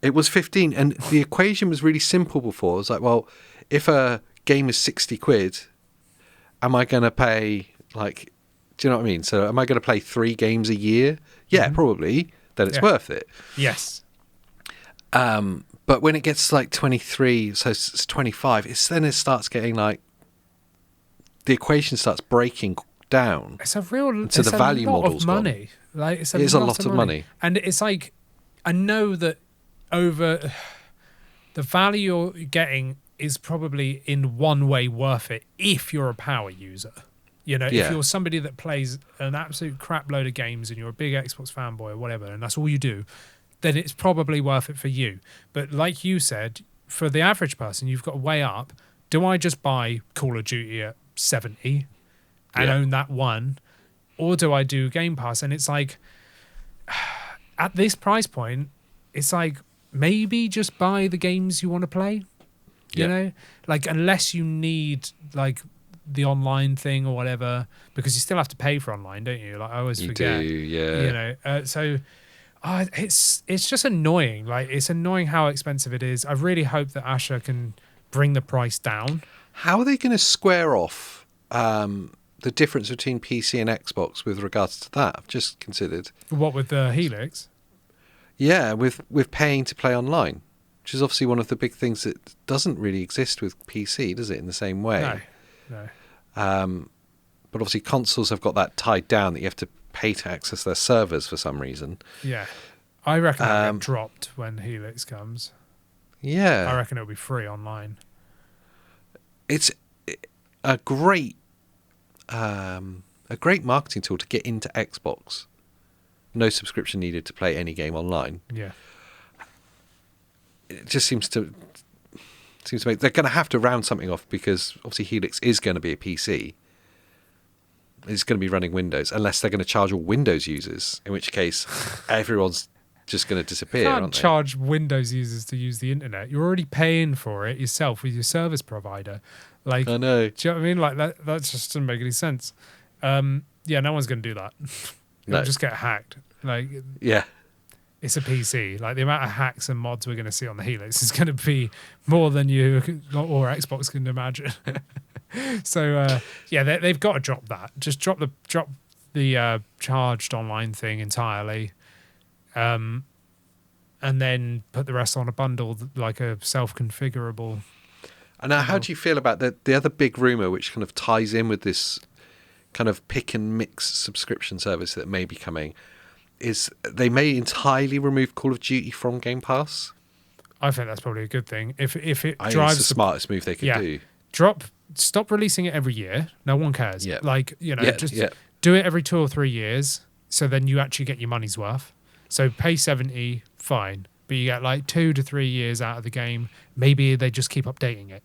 It was 15, and the equation was really simple before. It was like, well, if a game is 60 quid, am I going to pay, like, do you know what I mean? So am I going to play 3 games a year? Yeah, probably. Then it's worth it. Yes. But when it gets like 23, so it's 25, then it starts getting like, the equation starts breaking down. It's a real, so the value model's of money. Like, it's a lot of money. And it's like, I know that over the value you're getting is probably in one way worth it if you're a power user. You know, if you're somebody that plays an absolute crap load of games and you're a big Xbox fanboy or whatever, and that's all you do, then it's probably worth it for you. But like you said, for the average person, you've got to weigh up, do I just buy Call of Duty at 70 and own that one? Or do I do Game Pass? And it's like, at this price point, it's like, maybe just buy the games you want to play. You know? Like, unless you need, like, the online thing or whatever, because you still have to pay for online, don't you? Like, I always forget. You do, yeah. You know, so it's just annoying. Like, it's annoying how expensive it is. I really hope that Asher can bring the price down. How are they going to square off the difference between PC and Xbox with regards to that? I've just considered. What, with the Helix? Yeah, with paying to play online, which is obviously one of the big things that doesn't really exist with PC, does it, in the same way? No. But obviously consoles have got that tied down that you have to pay to access their servers for some reason. Yeah. I reckon it'll get dropped when Helix comes. Yeah. I reckon it'll be free online. It's a great marketing tool to get into Xbox. No subscription needed to play any game online. Yeah. It just seems to make they're going to have to round something off, because obviously Helix is going to be a PC. It's going to be running Windows, unless they're going to charge all Windows users, in which case everyone's just going to disappear. You can't charge Windows users to use the internet. You're already paying for it yourself with your service provider. Like, I know. Do you know what I mean? Like that just doesn't make any sense. No one's going to do that. You'll just get hacked. Like, yeah. It's a PC. Like, the amount of hacks and mods we're going to see on the Helix is going to be more than you or Xbox can imagine. So they've got to drop that. Just drop the charged online thing entirely, and then put the rest on a bundle, like a self-configurable. And now, how do you feel about the other big rumor, which kind of ties in with this kind of pick and mix subscription service that may be coming, is they may entirely remove Call of Duty from Game Pass? I think that's probably a good thing. If it I drives think it's the smartest move they could do. Stop releasing it every year. No one cares. Yeah. Like, do it every 2 or 3 years, so then you actually get your money's worth. So pay 70, fine, but you get like 2 to 3 years out of the game. Maybe they just keep updating it.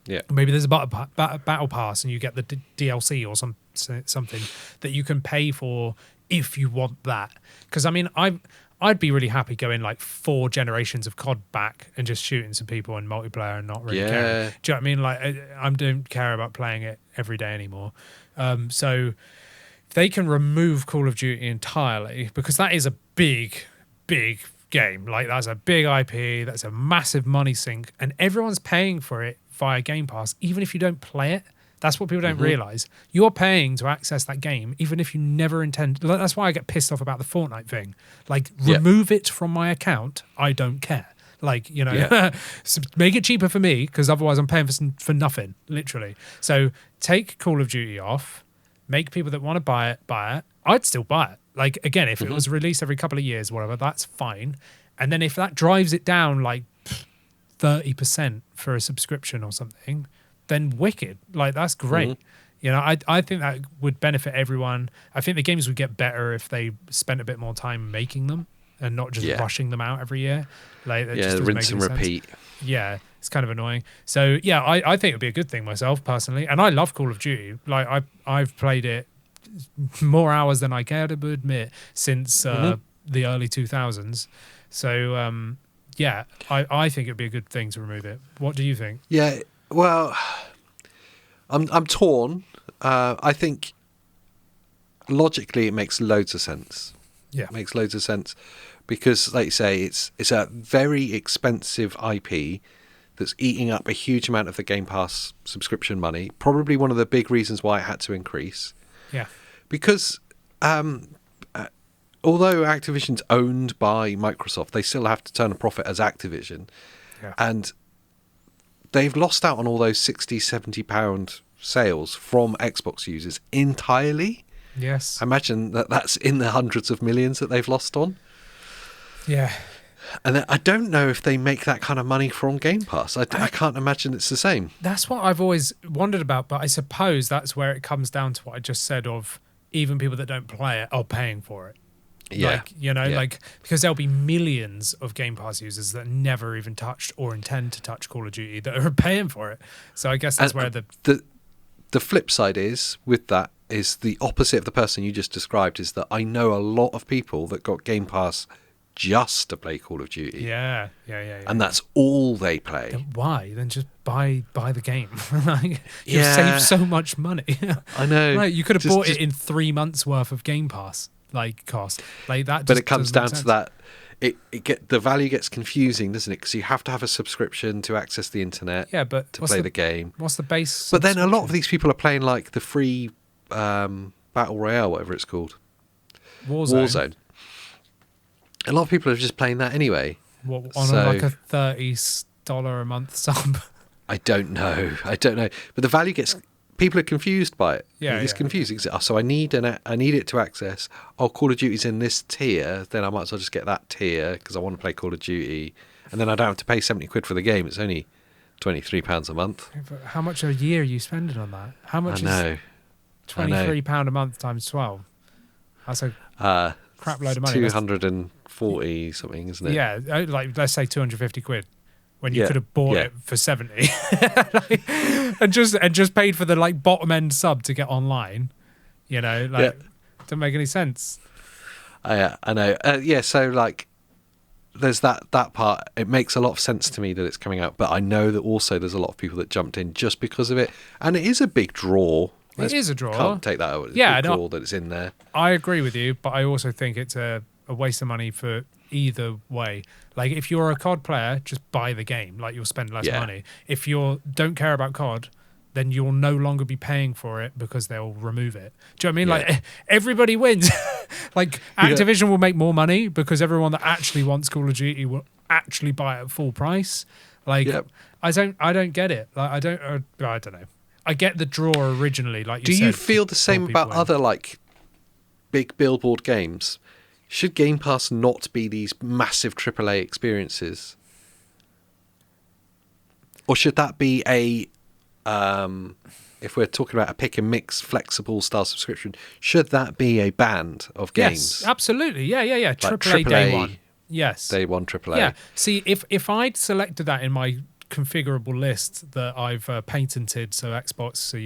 Yeah. Maybe there's a battle pass and you get the DLC or something that you can pay for if you want that. Because I mean, I'd be really happy going like 4 generations of COD back and just shooting some people in multiplayer and not really caring. Do you know what I mean? Like, I don't care about playing it every day anymore. So if they can remove Call of Duty entirely, because that is a big game. Like, that's a big IP, that's a massive money sink, and everyone's paying for it via Game Pass, even if you don't play it. That's what people don't realise. You're paying to access that game, even if you never intend. That's why I get pissed off about the Fortnite thing. Like, remove it from my account. I don't care. Like, so make it cheaper for me, because otherwise I'm paying for nothing, literally. So take Call of Duty off. Make people that want to buy it. I'd still buy it. Like, again, if it was released every couple of years, whatever, that's fine. And then if that drives it down like 30% for a subscription or something, then wicked. Like, that's great. I think that would benefit everyone. I think the games would get better if they spent a bit more time making them and not just rushing them out every year. Like, that just rinse and repeat. Yeah, it's kind of annoying. So yeah, I think it'd be a good thing myself personally, and I love Call of Duty. Like, I've played it more hours than I care to admit since the early 2000s. So I think it'd be a good thing to remove it. What do you think? Yeah, well, I'm torn. I think logically it makes loads of sense. Yeah, it makes loads of sense because, like you say, it's a very expensive IP that's eating up a huge amount of the Game Pass subscription money. Probably one of the big reasons why it had to increase. Yeah, because although Activision's owned by Microsoft, they still have to turn a profit as Activision. Yeah. And they've lost out on all those £60-70 sales from Xbox users entirely. Yes. I imagine that's in the hundreds of millions that they've lost on. Yeah. And I don't know if they make that kind of money from Game Pass. I can't imagine it's the same. That's what I've always wondered about, but I suppose that's where it comes down to what I just said of even people that don't play it are paying for it. Yeah. Like, because there'll be millions of Game Pass users that never even touched or intend to touch Call of Duty that are paying for it. So I guess that's where the flip side is, with that, is the opposite of the person you just described, is that I know a lot of people that got Game Pass just to play Call of Duty. Yeah. And that's all they play. Then why? Then just buy the game. Like, you'll save so much money. I know. Right, you could have bought it in 3 months worth of Game Pass cost. Like that. But it comes down to that. The value gets confusing, doesn't it? Because you have to have a subscription to access the internet. Yeah, but to play the game. What's the base? But then a lot of these people are playing like the free Battle Royale, whatever it's called, Warzone. A lot of people are just playing that anyway. On like a $30 a month sub. I don't know. But the value gets. People are confused by it. Yeah, it's confusing. So I need it to access. Oh, Call of Duty's in this tier. Then I might as well just get that tier because I want to play Call of Duty, and then I don't have to pay £70 for the game. It's only £23 a month. But how much a year are you spending on that? How much is £23 a month times 12? That's a crap load of money. 240 something, isn't it? Yeah, like let's say 250 quid. When you could have bought it for 70 and just paid for the like bottom end sub to get online, doesn't make any sense. I know. So like, there's that part. It makes a lot of sense to me that it's coming out, but I know that also there's a lot of people that jumped in just because of it, and it is a big draw. It is a draw. Can't take that out. It's a big draw that it's in there. I agree with you, but I also think it's a waste of money for either way. Like, if you're a COD player, just buy the game. Like, you'll spend less money. If you don't care about COD, then you'll no longer be paying for it because they'll remove it. Do you know what I mean? Like, everybody wins. Like, Activision will make more money because everyone that actually wants Call of Duty will actually buy it at full price. Like, I don't get it. Like, I don't know. I get the draw originally. Like, do you feel the same about other like big billboard games? Should Game Pass not be these massive AAA experiences? Or should that be a, if we're talking about a pick and mix flexible style subscription, should that be a band of games? Yes, absolutely. Yeah. Like AAA day one. Yes. Day one AAA. Yeah. See, if I'd selected that in my configurable list that I've patented, so Xbox, so if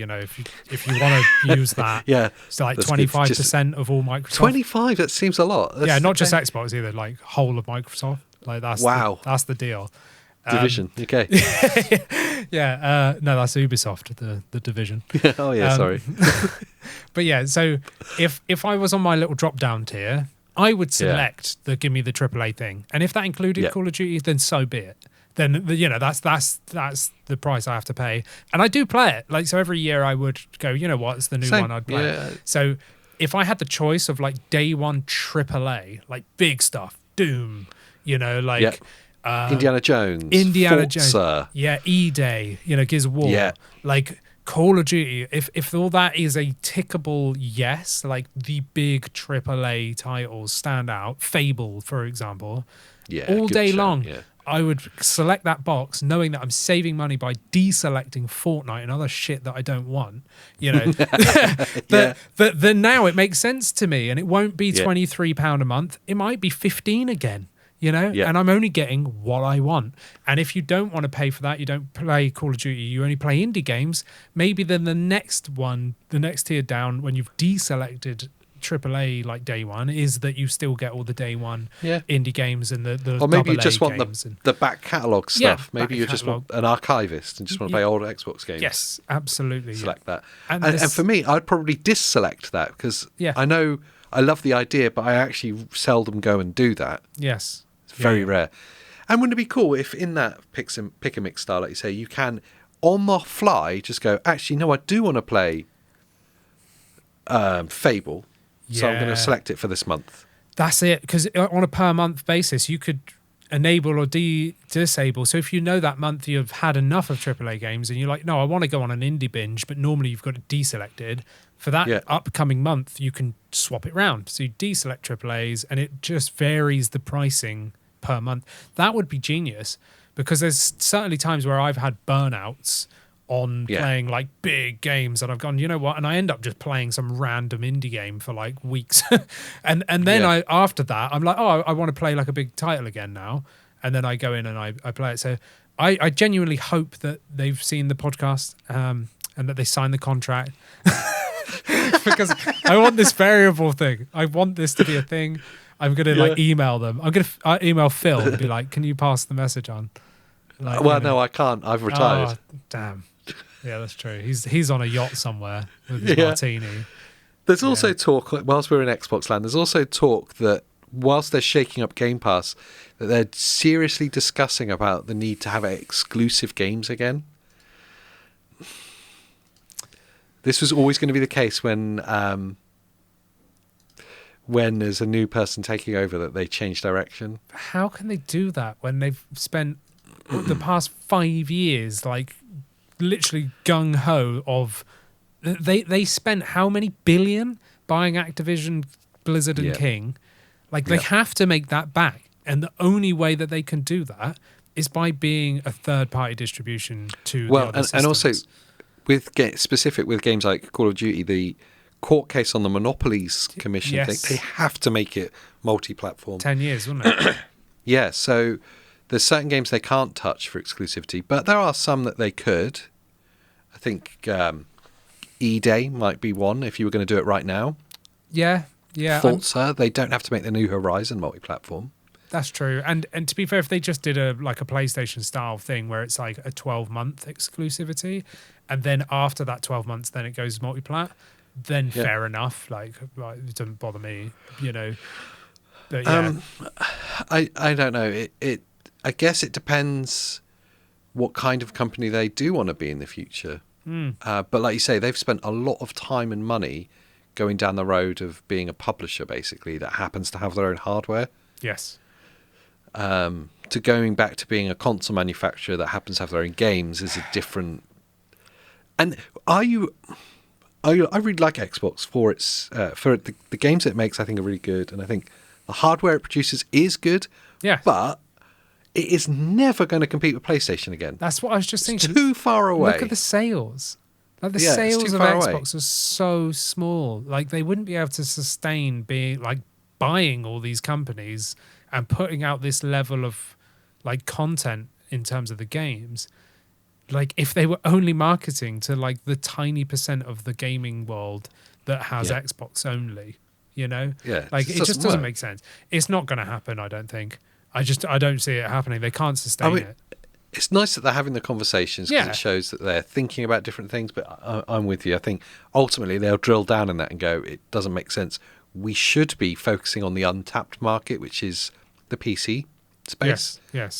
you want to use that, so like 25% of all Microsoft. 25, that seems a lot. Not just Xbox either, like whole of Microsoft. Like that's that's the deal. Division, okay. No, that's Ubisoft, the division. Oh yeah, sorry. But yeah, so if I was on my little drop down tier, I would select the give me the AAA thing, and if that included Call of Duty, then so be it. Then that's the price I have to pay, and I do play it. Like, so every year I would go, it's the new one, I'd play. Yeah. So if I had the choice of like day one AAA, like big stuff, Doom, Indiana Jones, Jones, E-Day, Gears of War, like Call of Duty. If all that is a tickable yes, like the big AAA titles stand out, Fable for example, all day long. Yeah. I would select that box knowing that I'm saving money by deselecting Fortnite and other shit that I don't want, Then now it makes sense to me, and it won't be £23 a month. It might be 15 again, and I'm only getting what I want. And if you don't want to pay for that, you don't play Call of Duty, you only play indie games, maybe then the next tier down, when you've deselected AAA like day one, is that you still get all the day one indie games and the or maybe you just want the back catalogue stuff. Maybe you just want an archivist and just want to play old Xbox games. Yes, absolutely. Select that. And for me, I'd probably disselect that because I know I love the idea, but I actually seldom go and do that. Yes. It's very rare. And wouldn't it be cool if in that pick and mix style, like you say, you can on the fly just go, actually, no, I do want to play Fable. So I'm going to select it for this month. That's it, because on a per month basis, you could enable or disable. So if you know that month you've had enough of AAA games and you're like, no, I want to go on an indie binge, but normally you've got it deselected. For that upcoming month, you can swap it round. So you deselect AAAs and it just varies the pricing per month. That would be genius, because there's certainly times where I've had burnouts on playing like big games, and I've gone, you know what, and I end up just playing some random indie game for like weeks, and then I after that I'm like, oh, I want to play like a big title again now, and then I go in and I play it. So I genuinely hope that they've seen the podcast and that they sign the contract. Because I want this variable thing. I want this to be a thing. I'm going to like email them. I'm going to email Phil and be like, can you pass the message on? Like, no, I can't. I've retired. Oh, damn. Yeah, that's true. He's on a yacht somewhere with his martini. There's also talk, whilst we're in Xbox land, there's also talk that whilst they're shaking up Game Pass, that they're seriously discussing about the need to have exclusive games again. This was always going to be the case when there's a new person taking over, that they change direction. How can they do that when they've spent the past 5 years like literally gung-ho of... They spent how many billion buying Activision, Blizzard and King? Like they have to make that back. And the only way that they can do that is by being a third-party distribution to the other systems. And also... specific with games like Call of Duty, the court case on the Monopolies Commission thing, they have to make it multi-platform. 10 years, wasn't it? Yeah, so there's certain games they can't touch for exclusivity, but there are some that they could. I think E-Day might be one if you were going to do it right now. Yeah. Forza, they don't have to make the New Horizon multi-platform. That's true. And to be fair, if they just did a PlayStation style thing where it's like a 12-month exclusivity, and then after that 12 months, then it goes multi-plat, then fair enough. Like it doesn't bother me, you know. But I don't know. I guess it depends what kind of company they do want to be in the future. But like you say, they've spent a lot of time and money going down the road of being a publisher, basically, that happens to have their own hardware. Yes. To going back to being a console manufacturer that happens to have their own games is a different. And I really like Xbox for its for the games it makes. I think are really good, and I think the hardware it produces is good. Yeah, but it is never going to compete with PlayStation again. That's what I was just thinking. Too far away. Look at the sales. Like the sales of Xbox are so small. Like they wouldn't be able to sustain being like buying all these companies and putting out this level of like content in terms of the games. Like if they were only marketing to like the tiny percent of the gaming world that has Xbox only, you know? Yeah. Like it just doesn't make sense. It's not going to happen, I don't think. I don't see it happening. They can't sustain it. It's nice that they're having the conversations because it shows that they're thinking about different things, but I'm with you. I think ultimately they'll drill down in that and go, it doesn't make sense. We should be focusing on the untapped market, which is the PC space. Yes.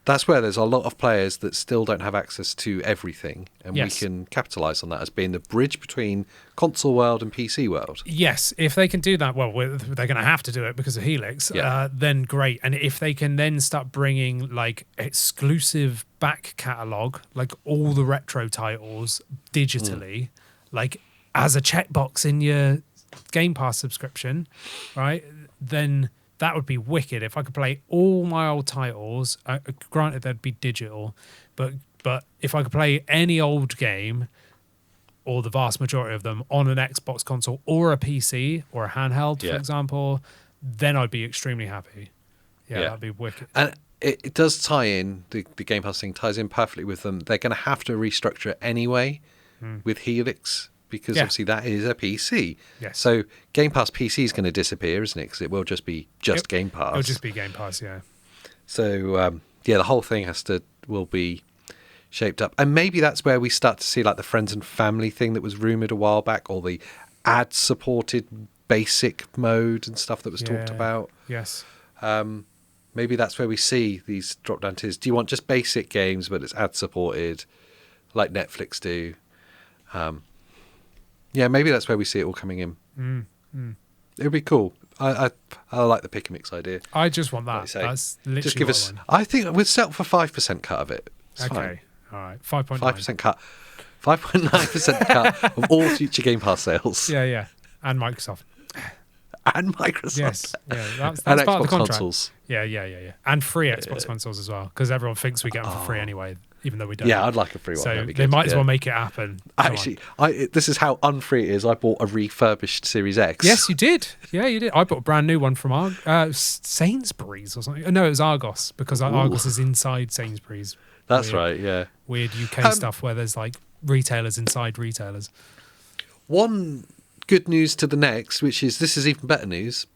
That's where there's a lot of players that still don't have access to everything, and we can capitalize on that as being the bridge between console world and PC world. Yes, if they can do that, well, they're going to have to do it because of Helix, then great. And if they can then start bringing like exclusive back catalogue, like all the retro titles digitally, like as a checkbox in your Game Pass subscription, right, then that would be wicked. If I could play all my old titles, granted they'd be digital, but if I could play any old game, or the vast majority of them, on an Xbox console or a PC or a handheld, for example, then I'd be extremely happy. Yeah, that'd be wicked. And it does tie in, the Game Pass thing ties in perfectly with them. They're going to have to restructure it anyway with Helix, because obviously that is a PC. Yes. So Game Pass PC is going to disappear, isn't it? Because it will just be Game Pass. It'll just be Game Pass, yeah. So, the whole thing will be shaped up. And maybe that's where we start to see like the friends and family thing that was rumoured a while back, or the ad-supported basic mode and stuff that was talked about. Yes. Maybe that's where we see these drop-down tiers. Do you want just basic games, but it's ad-supported, like Netflix do? Maybe that's where we see it all coming in. It would be cool. I like the pick and mix idea. I just want that. That's literally just give us. I think we'd settle for 5% cut of it. It's fine. All right. 5.9. 5% cut. 5.9% cut of all future Game Pass sales. Yeah. And Microsoft. and Microsoft. Yes, yeah, that's and part of the Xbox contract. consoles. Yeah. And free Xbox consoles as well, because everyone thinks we get them for free anyway, even though we don't. Yeah, I'd like a free one. So That'd be they good. might as well make it happen. Actually, this is how unfree it is. I bought a refurbished Series X. Yes, you did. Yeah, you did. I bought a brand new one from Sainsbury's or something. No, it was Argos, because Argos is inside Sainsbury's. That's right, yeah. Weird UK stuff where there's like retailers inside retailers. One good news to the next, which is, this is even better news.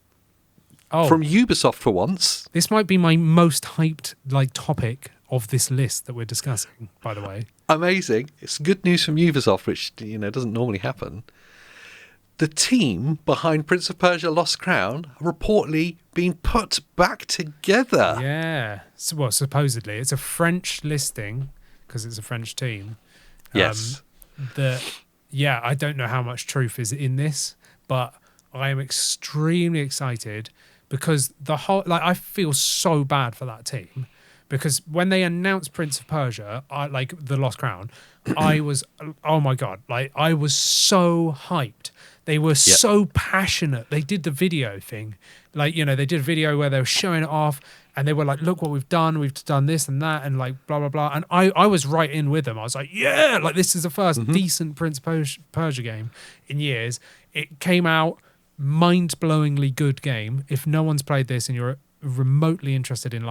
Oh, from Ubisoft for once. This might be my most hyped topic of this list that we're discussing, by the way. Amazing. It's good news from Ubisoft, which doesn't normally happen. The team behind Prince of Persia Lost Crown are reportedly being put back together. Yeah. Well, supposedly. It's a French listing, because it's a French team. Yes. I don't know how much truth is in this, but I am extremely excited, because the whole... I feel so bad for that team, because when they announced Prince of Persia, the Lost Crown, I was... Oh, my God. I was so hyped. They were so passionate. They did the video thing. They did a video where they were showing it off, and they were like, look what we've done this and that, and blah, blah, blah. And I was right in with them. I was like, yeah, this is the first decent Prince of Persia game in years. It came out, mind-blowingly good game. If no one's played this and you're remotely interested in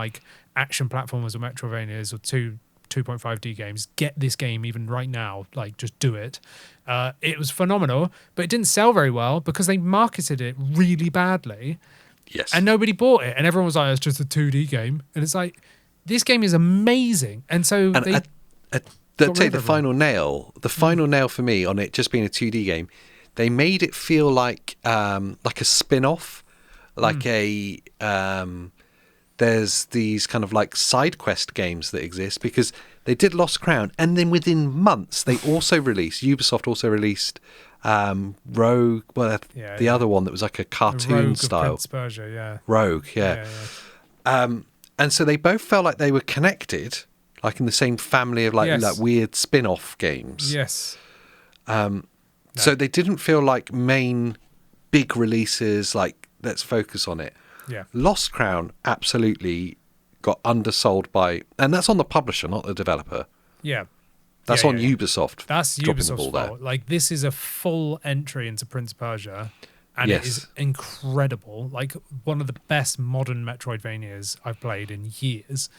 action platformers or Metroidvanias or 2.5D games, get this game even right now. Just do it. It was phenomenal, but it didn't sell very well because they marketed it really badly. Yes. And nobody bought it. And everyone was like, it's just a 2D game. And it's like, this game is amazing. And so the final nail for me on it just being a 2D game, they made it feel like a spin-off, there's these kind of side quest games that exist, because they did Lost Crown, and then within months Ubisoft also released Rogue, the other one that was like a cartoon style. Prince of Persia, yeah. Rogue, yeah. And so they both felt like they were connected, in the same family of weird spin-off games. Yes. So they didn't feel like main big releases, let's focus on it. Yeah. Lost Crown absolutely got undersold by, and that's on the publisher, not the developer. Yeah. That's on Ubisoft. That's Ubisoft's fault. This is a full entry into Prince of Persia, and it is incredible. One of the best modern Metroidvanias I've played in years.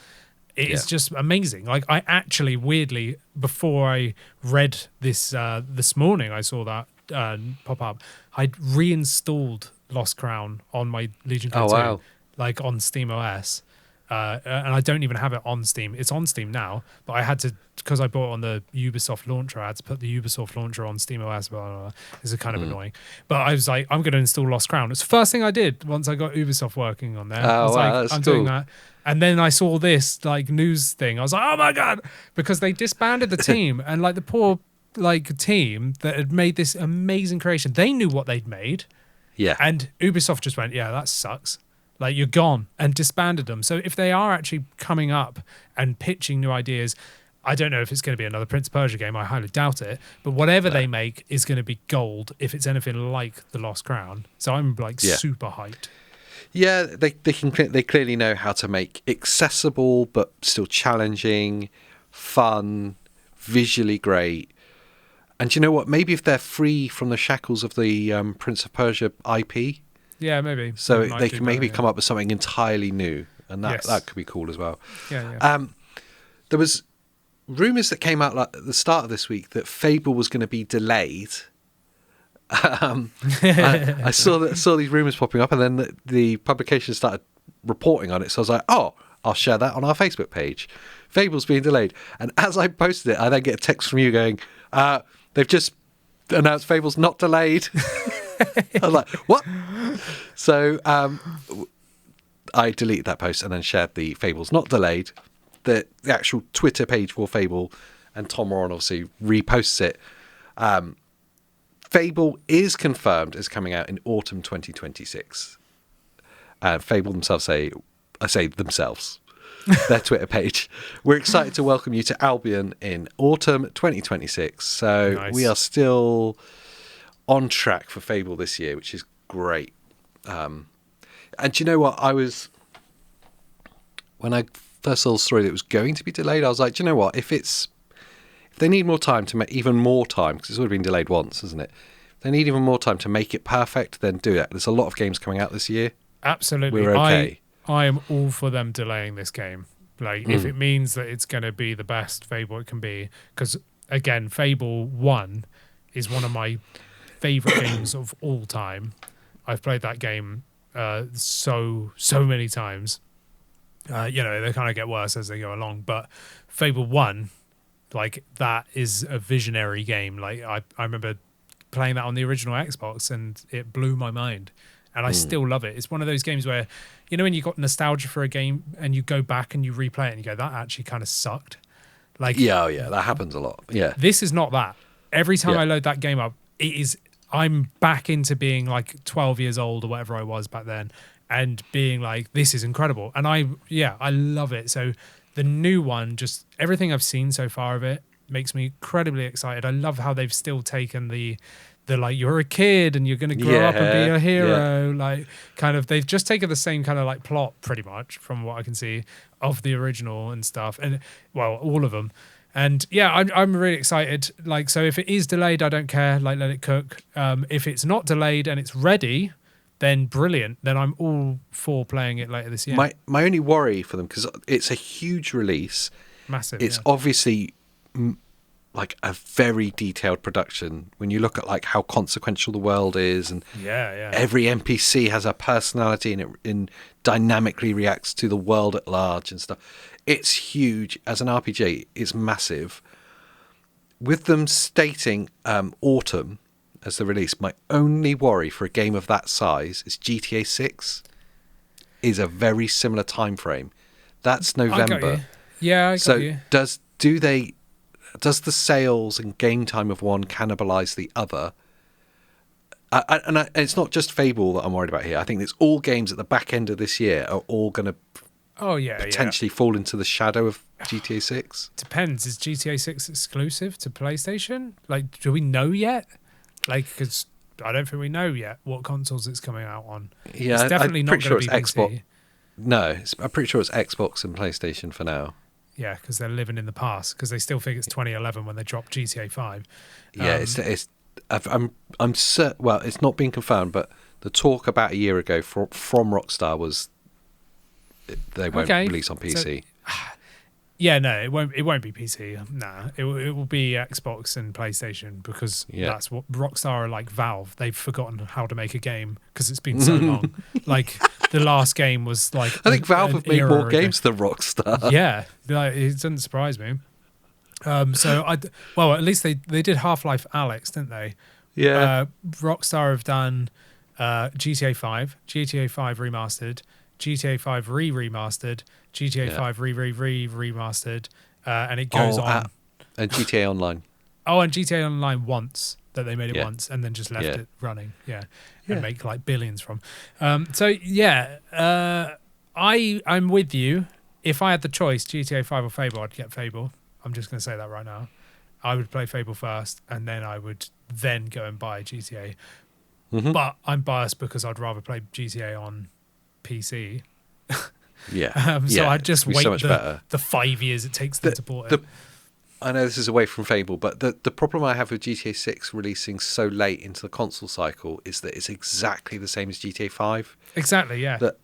It is just amazing. I actually, weirdly, before I read this this morning, I saw that pop up. I'd reinstalled Lost Crown on my Legion Go 2, on Steam OS. And I don't even have it on Steam. It's on Steam now, but I had to, because I bought it on the Ubisoft launcher, I had to put the Ubisoft launcher on Steam OS. Blah, blah, blah. This is kind of annoying. But I was like, I'm going to install Lost Crown. It's the first thing I did once I got Ubisoft working on there. I was I'm doing that. And then I saw this news thing. I was like, oh my God, because they disbanded the team, and the poor team that had made this amazing creation, they knew what they'd made. Yeah. And Ubisoft just went, yeah, that sucks. You're gone, and disbanded them. So if they are actually coming up and pitching new ideas, I don't know if it's going to be another Prince of Persia game. I highly doubt it. But whatever they make is going to be gold if it's anything like The Lost Crown. So I'm super hyped. Yeah, they clearly know how to make accessible but still challenging, fun, visually great. And you know what? Maybe if they're free from the shackles of the Prince of Persia IP, yeah, maybe. So they can maybe come up with something entirely new, and that could be cool as well. Yeah. There was rumours that came out at the start of this week that Fable was going to be delayed. I saw these rumours popping up, and then the publication started reporting on it. So I was like, oh, I'll share that on our Facebook page. Fable's being delayed, and as I posted it, I then get a text from you going, they've just announced Fable's not delayed. I was like, what? So I deleted that post and then shared the Fable's not delayed, the actual Twitter page for Fable, and Tom Moran obviously reposts it. Fable is confirmed as coming out in autumn 2026. Fable themselves their Twitter page. We're excited to welcome you to Albion in autumn 2026. So we are still on track for Fable this year, which is great. And do you know what? When I first saw the story that it was going to be delayed, I was like, do you know what? If they need more time to make even more time, because it's already been delayed once, isn't it? If they need even more time to make it perfect, then do it. There's a lot of games coming out this year. Absolutely. We're okay. I am all for them delaying this game. Like, if it means that it's going to be the best Fable it can be. Because, again, Fable 1 is one of my favourite games of all time. I've played that game so many times. They kind of get worse as they go along. But Fable 1, like, that is a visionary game. Like, I remember playing that on the original Xbox, and it blew my mind. And I still love it. It's one of those games where, when you got nostalgia for a game and you go back and you replay it and you go, that actually kind of sucked. Like, yeah, that happens a lot. Yeah. This is not that. Every time I load that game up, I'm back into being like 12 years old or whatever I was back then, and being like, this is incredible. And I love it. So the new one, just everything I've seen so far of it makes me incredibly excited. I love how they've still taken the like, you're a kid and you're going to grow up and be a hero. Like, kind of, they've just taken the same kind of like plot pretty much from what I can see of the original and stuff. And well, all of them. And yeah, I'm really excited. Like, so if it is delayed, I don't care. Like, let it cook. If it's not delayed and it's ready, then brilliant. Then I'm all for playing it later this year. My only worry for them, because it's a huge release. Massive. It's obviously like a very detailed production. When you look at like how consequential the world is, and every NPC has a personality and dynamically reacts to the world at large and stuff. It's huge. As an RPG, it's massive. With them stating autumn as the release, my only worry for a game of that size is GTA 6 is a very similar time frame. That's November. I got you. Yeah, I got you. Does the sales and game time of one cannibalize the other? And it's not just Fable that I'm worried about here. I think it's all games at the back end of this year are all going to potentially fall into the shadow of GTA 6. Depends. Is GTA 6 exclusive to PlayStation? Like, do we know yet? Like, because I don't think we know yet what consoles it's coming out on. Yeah, it's definitely not going to be Xbox. PC. No, I'm pretty sure it's Xbox and PlayStation for now. Yeah, because they're living in the past, because they still think it's 2011 when they dropped GTA 5. Yeah, I'm certain. Well, it's not been confirmed, but the talk about a year ago from Rockstar was they won't release on PC. So, yeah, no, it won't. It won't be PC. Nah, it will be Xbox and PlayStation, because that's what Rockstar are like. Valve, they've forgotten how to make a game because it's been so long. Like, the last game was like, I think Valve have made more games than Rockstar. Yeah, like, it doesn't surprise me. So at least they did Half-Life Alyx, didn't they? Yeah. Rockstar have done GTA 5, GTA 5 remastered, GTA 5 remastered, GTA 5 remastered, and it goes on. And GTA Online. Oh, and GTA Online once, that they made it once and then just left it running. Yeah. And make like billions from. I'm with you. If I had the choice, GTA 5 or Fable, I'd get Fable. I'm just going to say that right now. I would play Fable first, and then I would then go and buy GTA. Mm-hmm. But I'm biased because I'd rather play GTA on PC. So I'd just wait the 5 years it takes them to port it. I know this is away from Fable, but the problem I have with GTA 6 releasing so late into the console cycle is that it's exactly the same as GTA 5. Exactly, yeah. That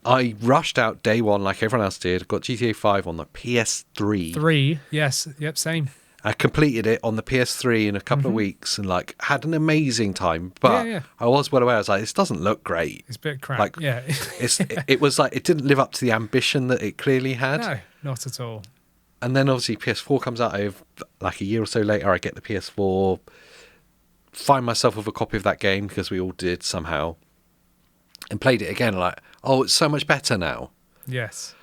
I rushed out day one like everyone else did. Got GTA 5 on the PS3. Yes. Yep, same. I completed it on the PS3 in a couple of weeks and like had an amazing time. But I was well aware. I was like, this doesn't look great. It's a bit crap. Like, it was like it didn't live up to the ambition that it clearly had. No, not at all. And then obviously PS4 comes out like a year or so later. I get the PS4, find myself with a copy of that game because we all did somehow, and played it again. Like, oh, it's so much better now. Yes.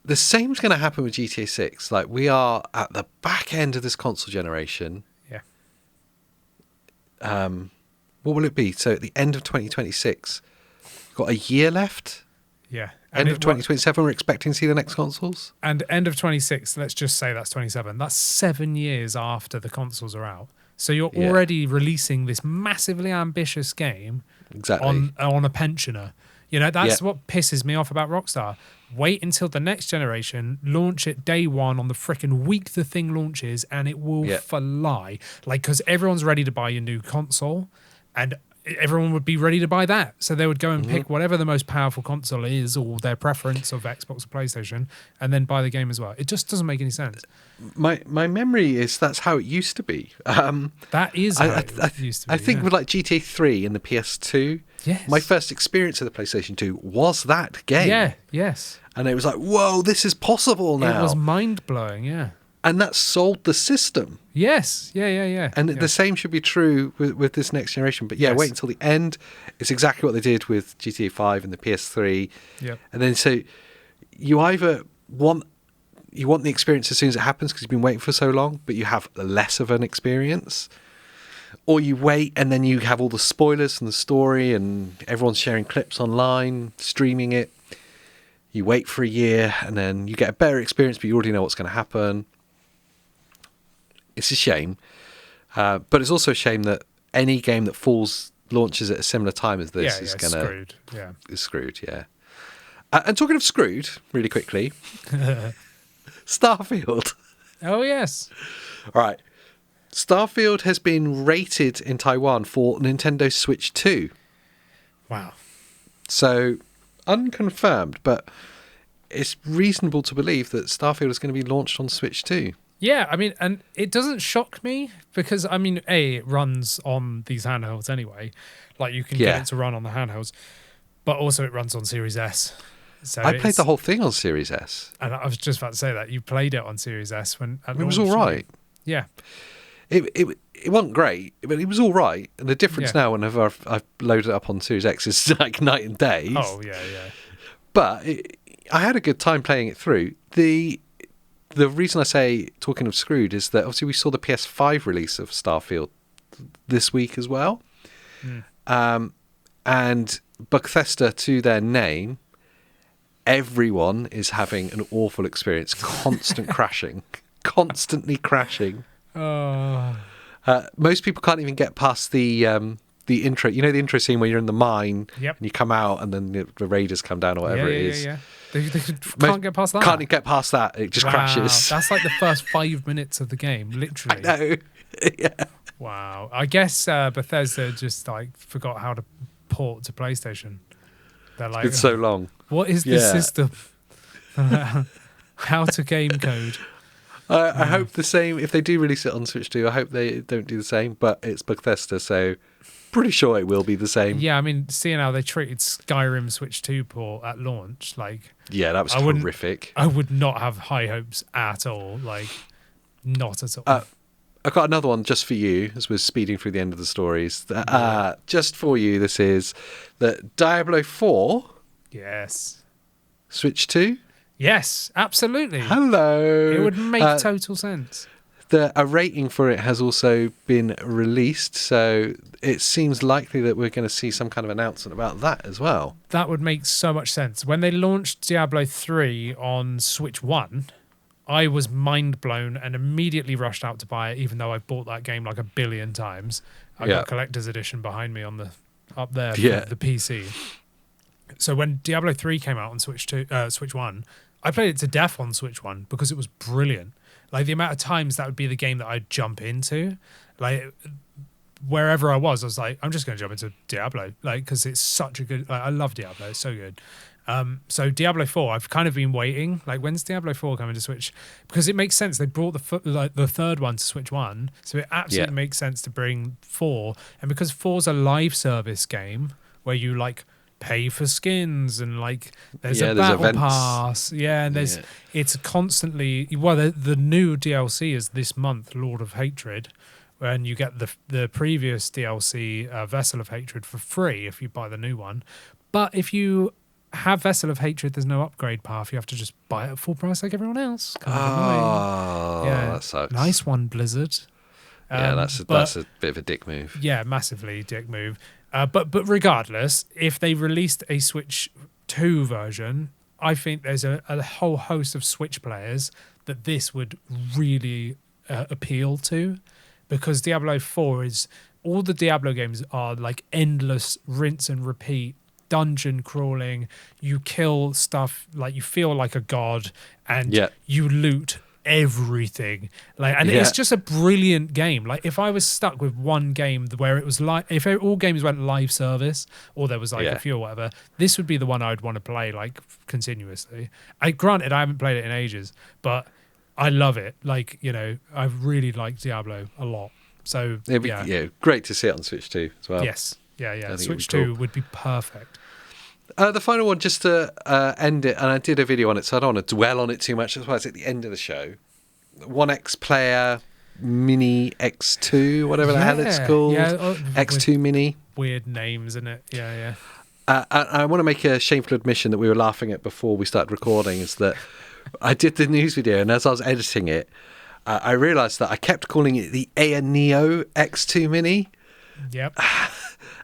The same's going to happen with GTA 6. Like, we are at the back end of this console generation. Yeah. What will it be? So at the end of 2026, got a year left. Yeah. End of 2027, we're expecting to see the next consoles. And end of 26, let's just say that's 27. That's 7 years after the consoles are out. So you're already releasing this massively ambitious game exactly. on a pensioner. You know, that's what pisses me off about Rockstar. Wait until the next generation, launch it day one on the frickin' week the thing launches, and it will fly. Like, because everyone's ready to buy a new console, and everyone would be ready to buy that. So they would go and pick whatever the most powerful console is, or their preference of Xbox or PlayStation, and then buy the game as well. It just doesn't make any sense. My memory is that's how it used to be. That is how it used to be. I think with like GTA 3 and the PS2, my first experience of the PlayStation 2 was that game. Yeah, yes. And it was like, whoa, this is possible now. It was mind-blowing, yeah. And that sold the system. Yes, yeah. And the same should be true with this next generation. But wait until the end. It's exactly what they did with GTA 5 and the PS3. Yep. And then so you either want the experience as soon as it happens because you've been waiting for so long, but you have less of an experience. Or you wait and then you have all the spoilers from the story and everyone's sharing clips online, streaming it. You wait for a year and then you get a better experience, but you already know what's going to happen. It's a shame. But it's also a shame that any game that launches at a similar time as this is going to... screwed. Yeah. Is screwed, yeah. And talking of screwed, really quickly, Starfield. Oh, yes. All right. Starfield has been rated in Taiwan for Nintendo Switch 2. Wow. So, unconfirmed, but it's reasonable to believe that Starfield is going to be launched on Switch 2. Yeah, I mean, and it doesn't shock me because, I mean, it runs on these handhelds anyway. Like, you can get it to run on the handhelds, but also it runs on Series S. So I played the whole thing on Series S. And I was just about to say that. You played it on Series S when... It was all right. Yeah. It wasn't great, but it was all right. And the difference now, whenever I've loaded it up on Series X, is like night and day. Oh, yeah. But I had a good time playing it through. The reason I say, talking of screwed, is that obviously we saw the PS5 release of Starfield this week as well. And Bethesda, to their name, everyone is having an awful experience. Constant crashing. Constantly crashing. Most people can't even get past the intro. You know the intro scene where you're in the mine and you come out and then the raiders come down or whatever it is. Yeah. They can't get past that. Can't get past that. It just crashes. That's like the first 5 minutes of the game, literally. I know. Yeah. Wow. I guess Bethesda just like forgot how to port to PlayStation. They're like, it's so long. What is this system? How to game code. I hope the same. If they do release it on Switch 2, I hope they don't do the same. But it's Bethesda, so pretty sure it will be the same. Yeah, I mean, seeing how they treated Skyrim Switch 2 port at launch, like... Yeah, that was horrific. I would not have high hopes at all. Like, not at all. I've got another one just for you, as we're speeding through the end of the stories. Just for you, this is that Diablo 4... Yes. Switch 2? Yes, absolutely. Hello. It would make total sense. A rating for it has also been released, so it seems likely that we're going to see some kind of announcement about that as well. That would make so much sense. When they launched Diablo 3 on Switch 1, I was mind blown and immediately rushed out to buy it, even though I bought that game like 1 billion times. I got collector's edition behind me on up there for the PC. So when Diablo 3 came out on Switch 1, I played it to death on Switch 1 because it was brilliant. Like, the amount of times that would be the game that I'd jump into. Like, wherever I was like, I'm just going to jump into Diablo. Like, because it's such a good... Like, I love Diablo. It's so good. So Diablo 4, I've kind of been waiting. Like, when's Diablo 4 coming to Switch? Because it makes sense. They brought the third one to Switch 1. So it absolutely makes sense to bring 4. And because 4's a live service game where you, like... pay for skins and like there's a battle pass and there's it's constantly the new DLC is this month, Lord of Hatred, and you get the previous DLC Vessel of Hatred for free if you buy the new one. But if you have Vessel of Hatred, there's no upgrade path. You have to just buy it at full price like everyone else. That sucks. Nice one, Blizzard. That's a bit of a dick move. Yeah, massively dick move. But regardless, if they released a Switch 2 version, I think there's a whole host of Switch players that this would really appeal to, because Diablo 4 is all the Diablo games are like endless rinse and repeat dungeon crawling. You kill stuff, like you feel like a god, and you loot everything, like, and it's just a brilliant game. Like, if I was stuck with one game where it was like, if all games went live service, or there was like a few or whatever, this would be the one I'd want to play like continuously. Granted, I haven't played it in ages, but I love it. Like, you know, I really like Diablo a lot. So great to see it on Switch 2 as well. Yes, Switch 2 would be perfect. The final one, just to end it, and I did a video on it, so I don't want to dwell on it too much. That's why it's at the end of the show. OneXPlayer Mini X2, whatever the hell it's called. X2 Mini. Weird names, isn't it? Yeah. I want to make a shameful admission that we were laughing at before we started recording, is that I did the news video, and as I was editing it, I realised that I kept calling it the Neo X2 Mini. Yep.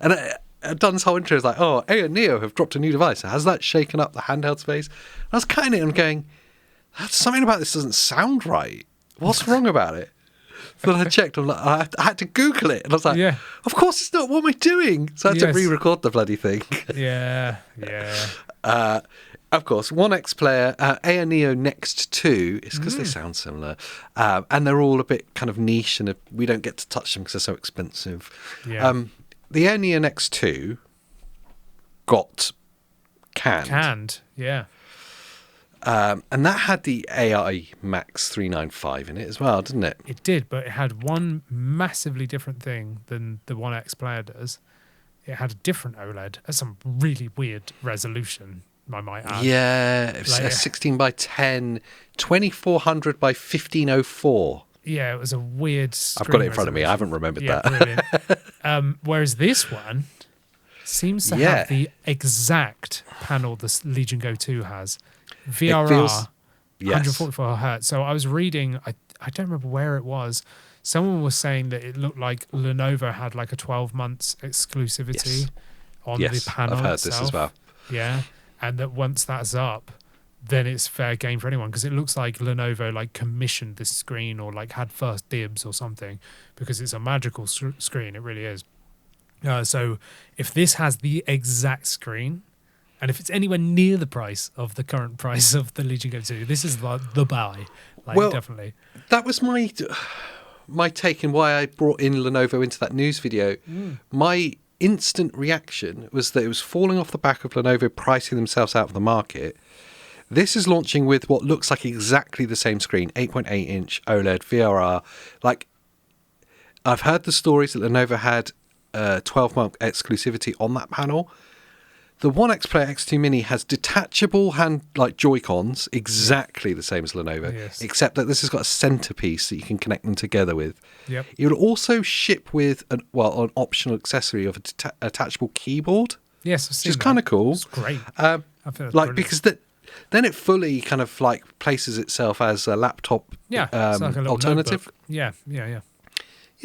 And I'd done this whole intro, it's like, oh, Neo have dropped a new device. Has that shaken up the handheld space? And I was cutting it and going, something about this doesn't sound right. What's wrong about it? So I checked, I had to Google it. And I was like, of course it's not. What am I doing? So I had to re-record the bloody thing. Yeah. Of course, OneXPlayer, Neo Next 2, is because they sound similar. And they're all a bit kind of niche, and we don't get to touch them because they're so expensive. Yeah. The Neo Next 2 got canned. Canned, yeah. And that had the AI Max 395 in it as well, didn't it? It did, but it had one massively different thing than the OneXPlayer does. It had a different OLED at some really weird resolution, I might add. Yeah, it was a 16 by 10, 2400 by 1504. Yeah, it was a weird I've got it in front of me. I haven't remembered that. Brilliant. Whereas this one seems to have the exact panel the Legion Go 2 has. VRR, 144 hertz. So I was reading, I don't remember where it was. Someone was saying that it looked like Lenovo had like a 12 months exclusivity on the panel I've heard itself. this as well. Yeah, and that once that's up, then it's fair game for anyone, because it looks like Lenovo like commissioned this screen or like had first dibs or something, because it's a magical screen. It really is. So if this has the exact screen, and if it's anywhere near the price of the current price of the Legion Go 2, this is the buy. Like, definitely. That was my take and why I brought in Lenovo into that news video. My instant reaction was that it was falling off the back of Lenovo pricing themselves out of the market. This is launching with what looks like exactly the same screen, 8.8-inch OLED, VRR. Like, I've heard the stories that Lenovo had 12-month exclusivity on that panel. The OneXPlayer X2 Mini has detachable Joy-Cons, exactly the same as Lenovo, except that this has got a centerpiece that you can connect them together with. Yep. It will also ship with an optional accessory of an attachable keyboard. Yes, I've seen which is kind of cool. It's great. Because then it fully kind of like places itself as a laptop alternative. Notebook. Yeah. Yeah,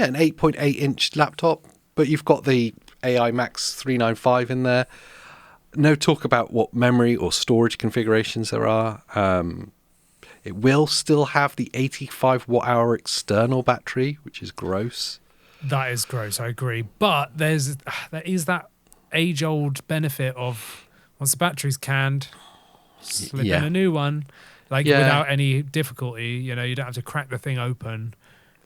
an 8.8-inch laptop, but you've got the AI Max 395 in there. No talk about what memory or storage configurations there are. It will still have the 85 watt-hour external battery, which is gross. That is gross, I agree. But there is that age-old benefit of once the battery's canned, slip in a new one, without any difficulty. You know, you don't have to crack the thing open.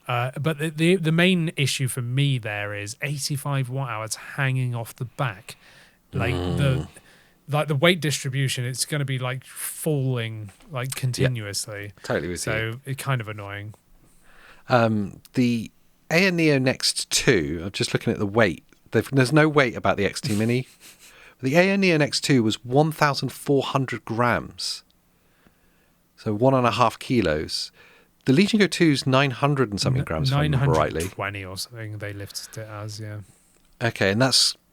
But the main issue for me there is 85 watt-hours hanging off the back. The weight distribution, it's going to be like falling like continuously. Yeah, totally with you. So it's kind of annoying. The Neo Next 2, I'm just looking at the weight. There's no weight about the X2 Mini. The Neo Next 2 was 1,400 grams. So 1.5 kilos. The Legion Go 2 is 900 and something grams, if I remember rightly. 920 or something they lifted it as, yeah. Okay, and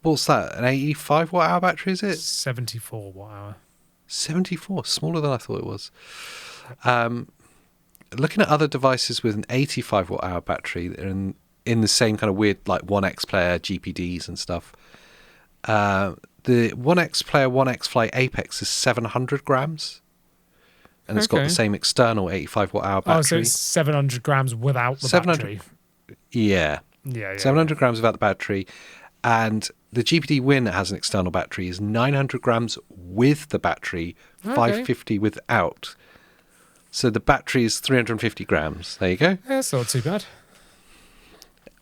what's that? An 85 watt-hour battery, is it? 74 watt-hour. 74, smaller than I thought it was. Looking at other devices with an 85 watt-hour battery that are in the same kind of weird, like OneXPlayer GPDs and stuff. The OneXPlayer OneXFly Apex is 700 grams. And it's got the same external 85 watt-hour battery. Oh, so it's 700 grams without the battery. Yeah. Yeah. 700 grams without the battery. And the GPD Win that has an external battery is 900 grams with the battery, 550 without. So the battery is 350 grams. There you go. That's not too bad.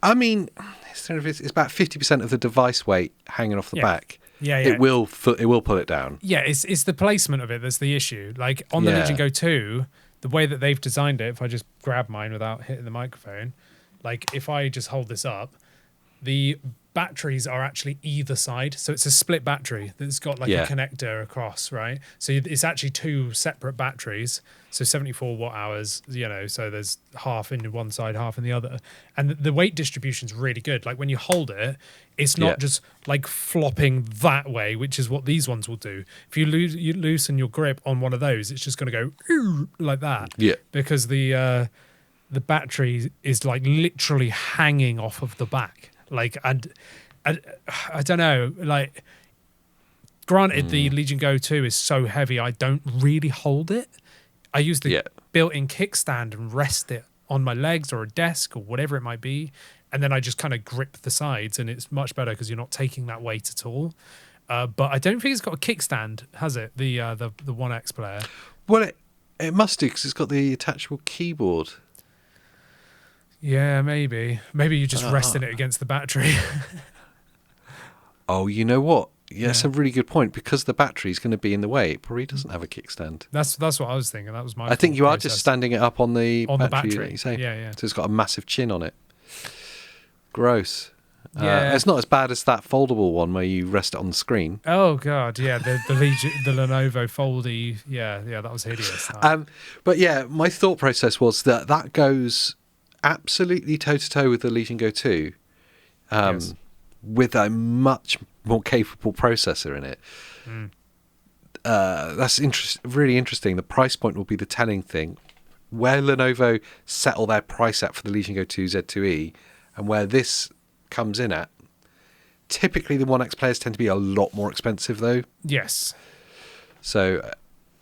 I mean, it's about 50% of the device weight hanging off the back. Yeah. It will pull it down. Yeah, it's the placement of it that's the issue. Like on the Legion Go 2, the way that they've designed it, if I just grab mine without hitting the microphone, like if I just hold this up, the batteries are actually either side. So it's a split battery that's got like a connector across, right? So it's actually two separate batteries. So 74 watt hours, so there's half in one side, half in the other. And the weight distribution's really good. Like when you hold it, it's not just like flopping that way, which is what these ones will do. If you loosen your grip on one of those, it's just going to go like that. Yeah. Because the battery is like literally hanging off of the back. Like, and I don't know, like, granted, the Legion Go 2 is so heavy, I don't really hold it. I use the built-in kickstand and rest it on my legs or a desk or whatever it might be. And then I just kind of grip the sides, and it's much better because you're not taking that weight at all. But I don't think it's got a kickstand, has it? The OneXPlayer. Well, it must do because it's got the attachable keyboard. Yeah, maybe. Maybe you're just resting it against the battery. Oh, you know what? Yeah, that's a really good point. Because the battery's going to be in the way, it probably doesn't have a kickstand. That's what I was thinking. That was my. I think you are just standing it up on the battery. You say. Yeah. So it's got a massive chin on it. Gross. Yeah. It's not as bad as that foldable one where you rest it on the screen. Oh god, yeah, the Lenovo Foldy. Yeah, that was hideous. But yeah, my thought process was that goes absolutely toe to toe with the Legion Go 2, with a much more capable processor in it. That's really interesting. The price point will be the telling thing. Where Lenovo settle their price at for the Legion Go 2 Z2E, and where this comes in at. Typically, the OneXPlayers tend to be a lot more expensive, though. Yes. So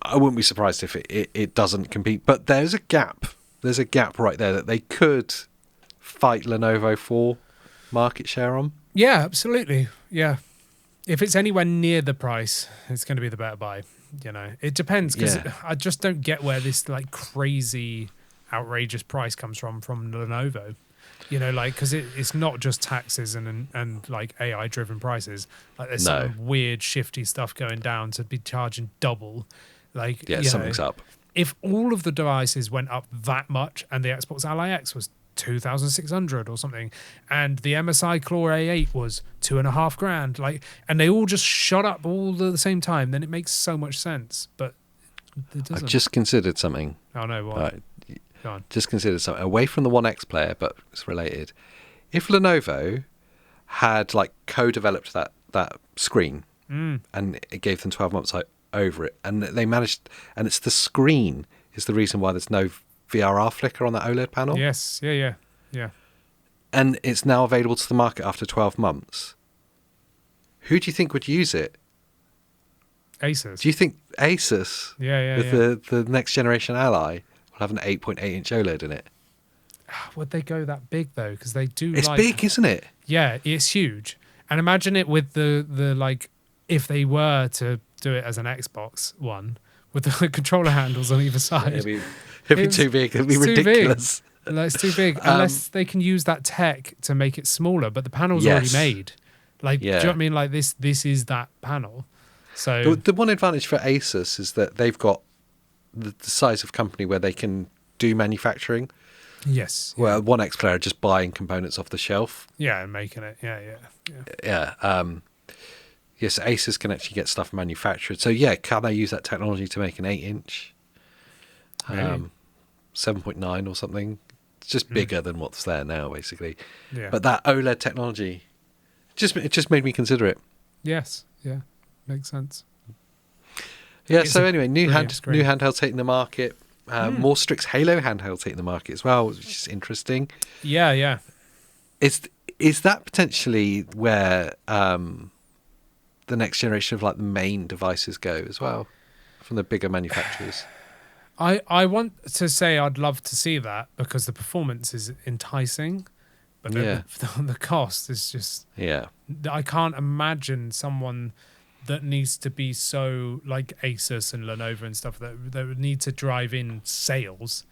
I wouldn't be surprised if it doesn't compete. But there's a gap. There's a gap right there that they could fight Lenovo for market share on. Yeah, absolutely. Yeah. If it's anywhere near the price, it's going to be the better buy. It depends because I just don't get where this like crazy, outrageous price comes from Lenovo. Because it's not just taxes and like AI driven prices. Like there's some weird shifty stuff going down to be charging double. Like something's up. If all of the devices went up that much and the Xbox Ally X was 2,600 or something, and the MSI Claw A8 was $2,500, like, and they all just shot up all at the same time, then it makes so much sense. But it doesn't. I've just considered something. Oh no, what? Right. Go on. Just considered something away from the OneXPlayer, but it's related. If Lenovo had like co-developed that screen and it gave them 12 months over it, and they managed, and it's the screen is the reason why there's no VRR flicker on that OLED panel. Yes, yeah. And it's now available to the market after 12 months. Who do you think would use it? Asus. Do you think Asus, with the next generation Ally, will have an 8.8-inch OLED in it? Would they go that big though? Because they do. It's big, isn't it? Yeah, it's huge. And imagine it with the like, if they were to do it as an Xbox One with the controller handles on either side. It'd be too big. It'd be ridiculous. It's too big. Unless they can use that tech to make it smaller, but the panel's already made. Like, do you know what I mean? Like this is that panel. So the one advantage for Asus is that they've got the size of company where they can do manufacturing. Yes. Well, OneXPlayer are just buying components off the shelf. Yeah, and making it. Yeah. Yes, Asus can actually get stuff manufactured. So yeah, can they use that technology to make an 8-inch? 7.9 or something. It's just bigger than what's there now, basically. Yeah. But that OLED technology, it just made me consider it. Yes. Yeah. Makes sense. Yeah. It's so anyway, new screen. handhelds hitting the market. More Strix Halo handhelds hitting the market as well, which is interesting. Yeah. Is that potentially where the next generation of like the main devices go as well, from the bigger manufacturers? I want to say I'd love to see that because the performance is enticing, But the cost is just... Yeah. I can't imagine someone that needs to be so like Asus and Lenovo and stuff that would need to drive in sales.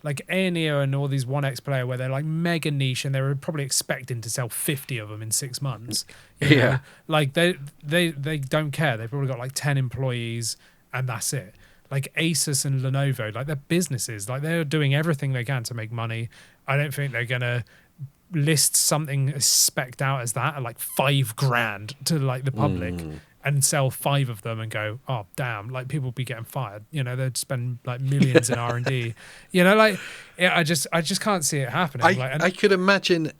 Like Aeoneo and all these OneXPlayer where they're like mega niche and they were probably expecting to sell 50 of them in 6 months. You know? Like they don't care. They've probably got like 10 employees and that's it. Like Asus and Lenovo, like they're businesses. Like they're doing everything they can to make money. I don't think they're going to list something spec'd out as that at like $5,000 to like the public and sell 5 of them and go, oh damn, like people be getting fired. You know, they'd spend like millions in R&D. You know, like I just can't see it happening. I could imagine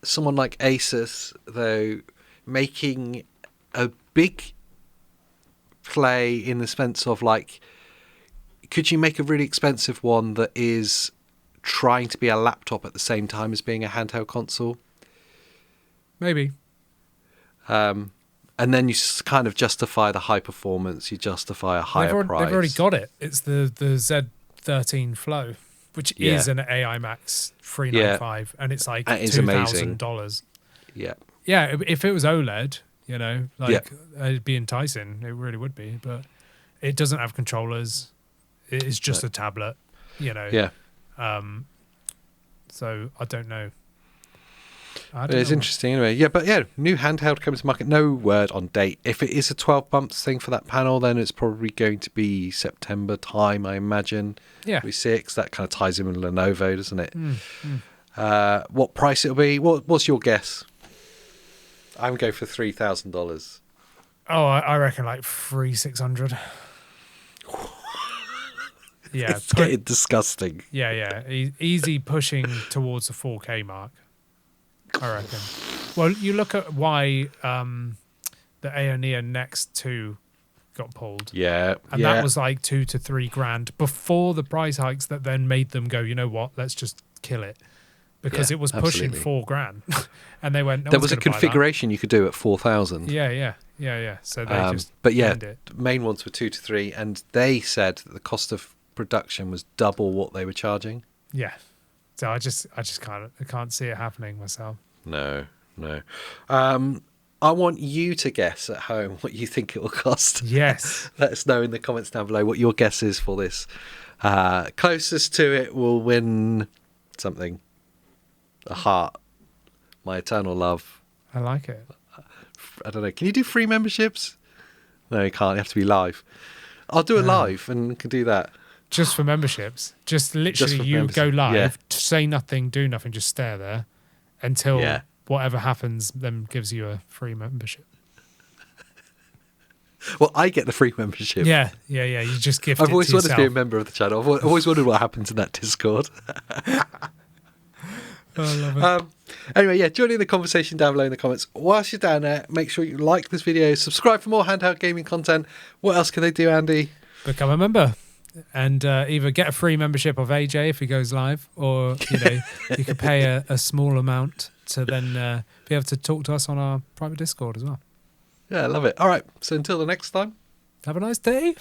someone like Asus though making a big play in the sense of like, could you make a really expensive one that is trying to be a laptop at the same time as being a handheld console? Maybe. And then you kind of justify the high performance, you justify a higher price. They've already got it. It's the Z13 Flow, which is an AI Max 395, and it's like $2,000. Yeah. Yeah, if it was OLED, you know, like it'd be enticing. It really would be, but it doesn't have controllers. It's just a tablet, you know. Yeah. So I don't know. It's interesting anyway. Yeah, but new handheld comes to market. No word on date. If it is a 12 months thing for that panel, then it's probably going to be September time, I imagine. Yeah. We see it, 'cause that kind of ties in with Lenovo, doesn't it? What price it'll be? What's your guess? I'm going for $3,000. Oh, I reckon like 3,600. Yeah, it's getting disgusting. Yeah. Easy pushing towards the 4K mark, I reckon. Well, you look at why the Aeoneo Next 2 got pulled. Yeah. And that was like $2,000 to $3,000 before the price hikes that then made them go, you know what, let's just kill it. Because it was pushing $4,000. And they went, there was a configuration you could do at 4,000. Yeah. So they just the main ones were 2 to 3, and they said that the cost of production was double what they were charging. Yeah. So I just can't see it happening myself. No. I want you to guess at home what you think it will cost. Yes. Let us know in the comments down below what your guess is for this. Closest to it will win something. A heart. My eternal love. I like it. I don't know. Can you do free memberships? No, you can't. You have to be live. I'll do it live and can do that. Just for memberships. Just literally you go live, say nothing, do nothing, just stare there until whatever happens then gives you a free membership. Well, I get the free membership. Yeah. You just gift it to yourself. I've always wanted to be a member of the channel. I've always wondered what happens in that Discord. Oh, I love it. Anyway, join in the conversation down below in the comments. Whilst you're down there, make sure you like this video, subscribe for more handheld gaming content. What else can they do, Andy? Become a member. And either get a free membership of AJ if he goes live, or you could pay a small amount to then be able to talk to us on our private Discord as well. Yeah, I love it. All right, so until the next time, have a nice day.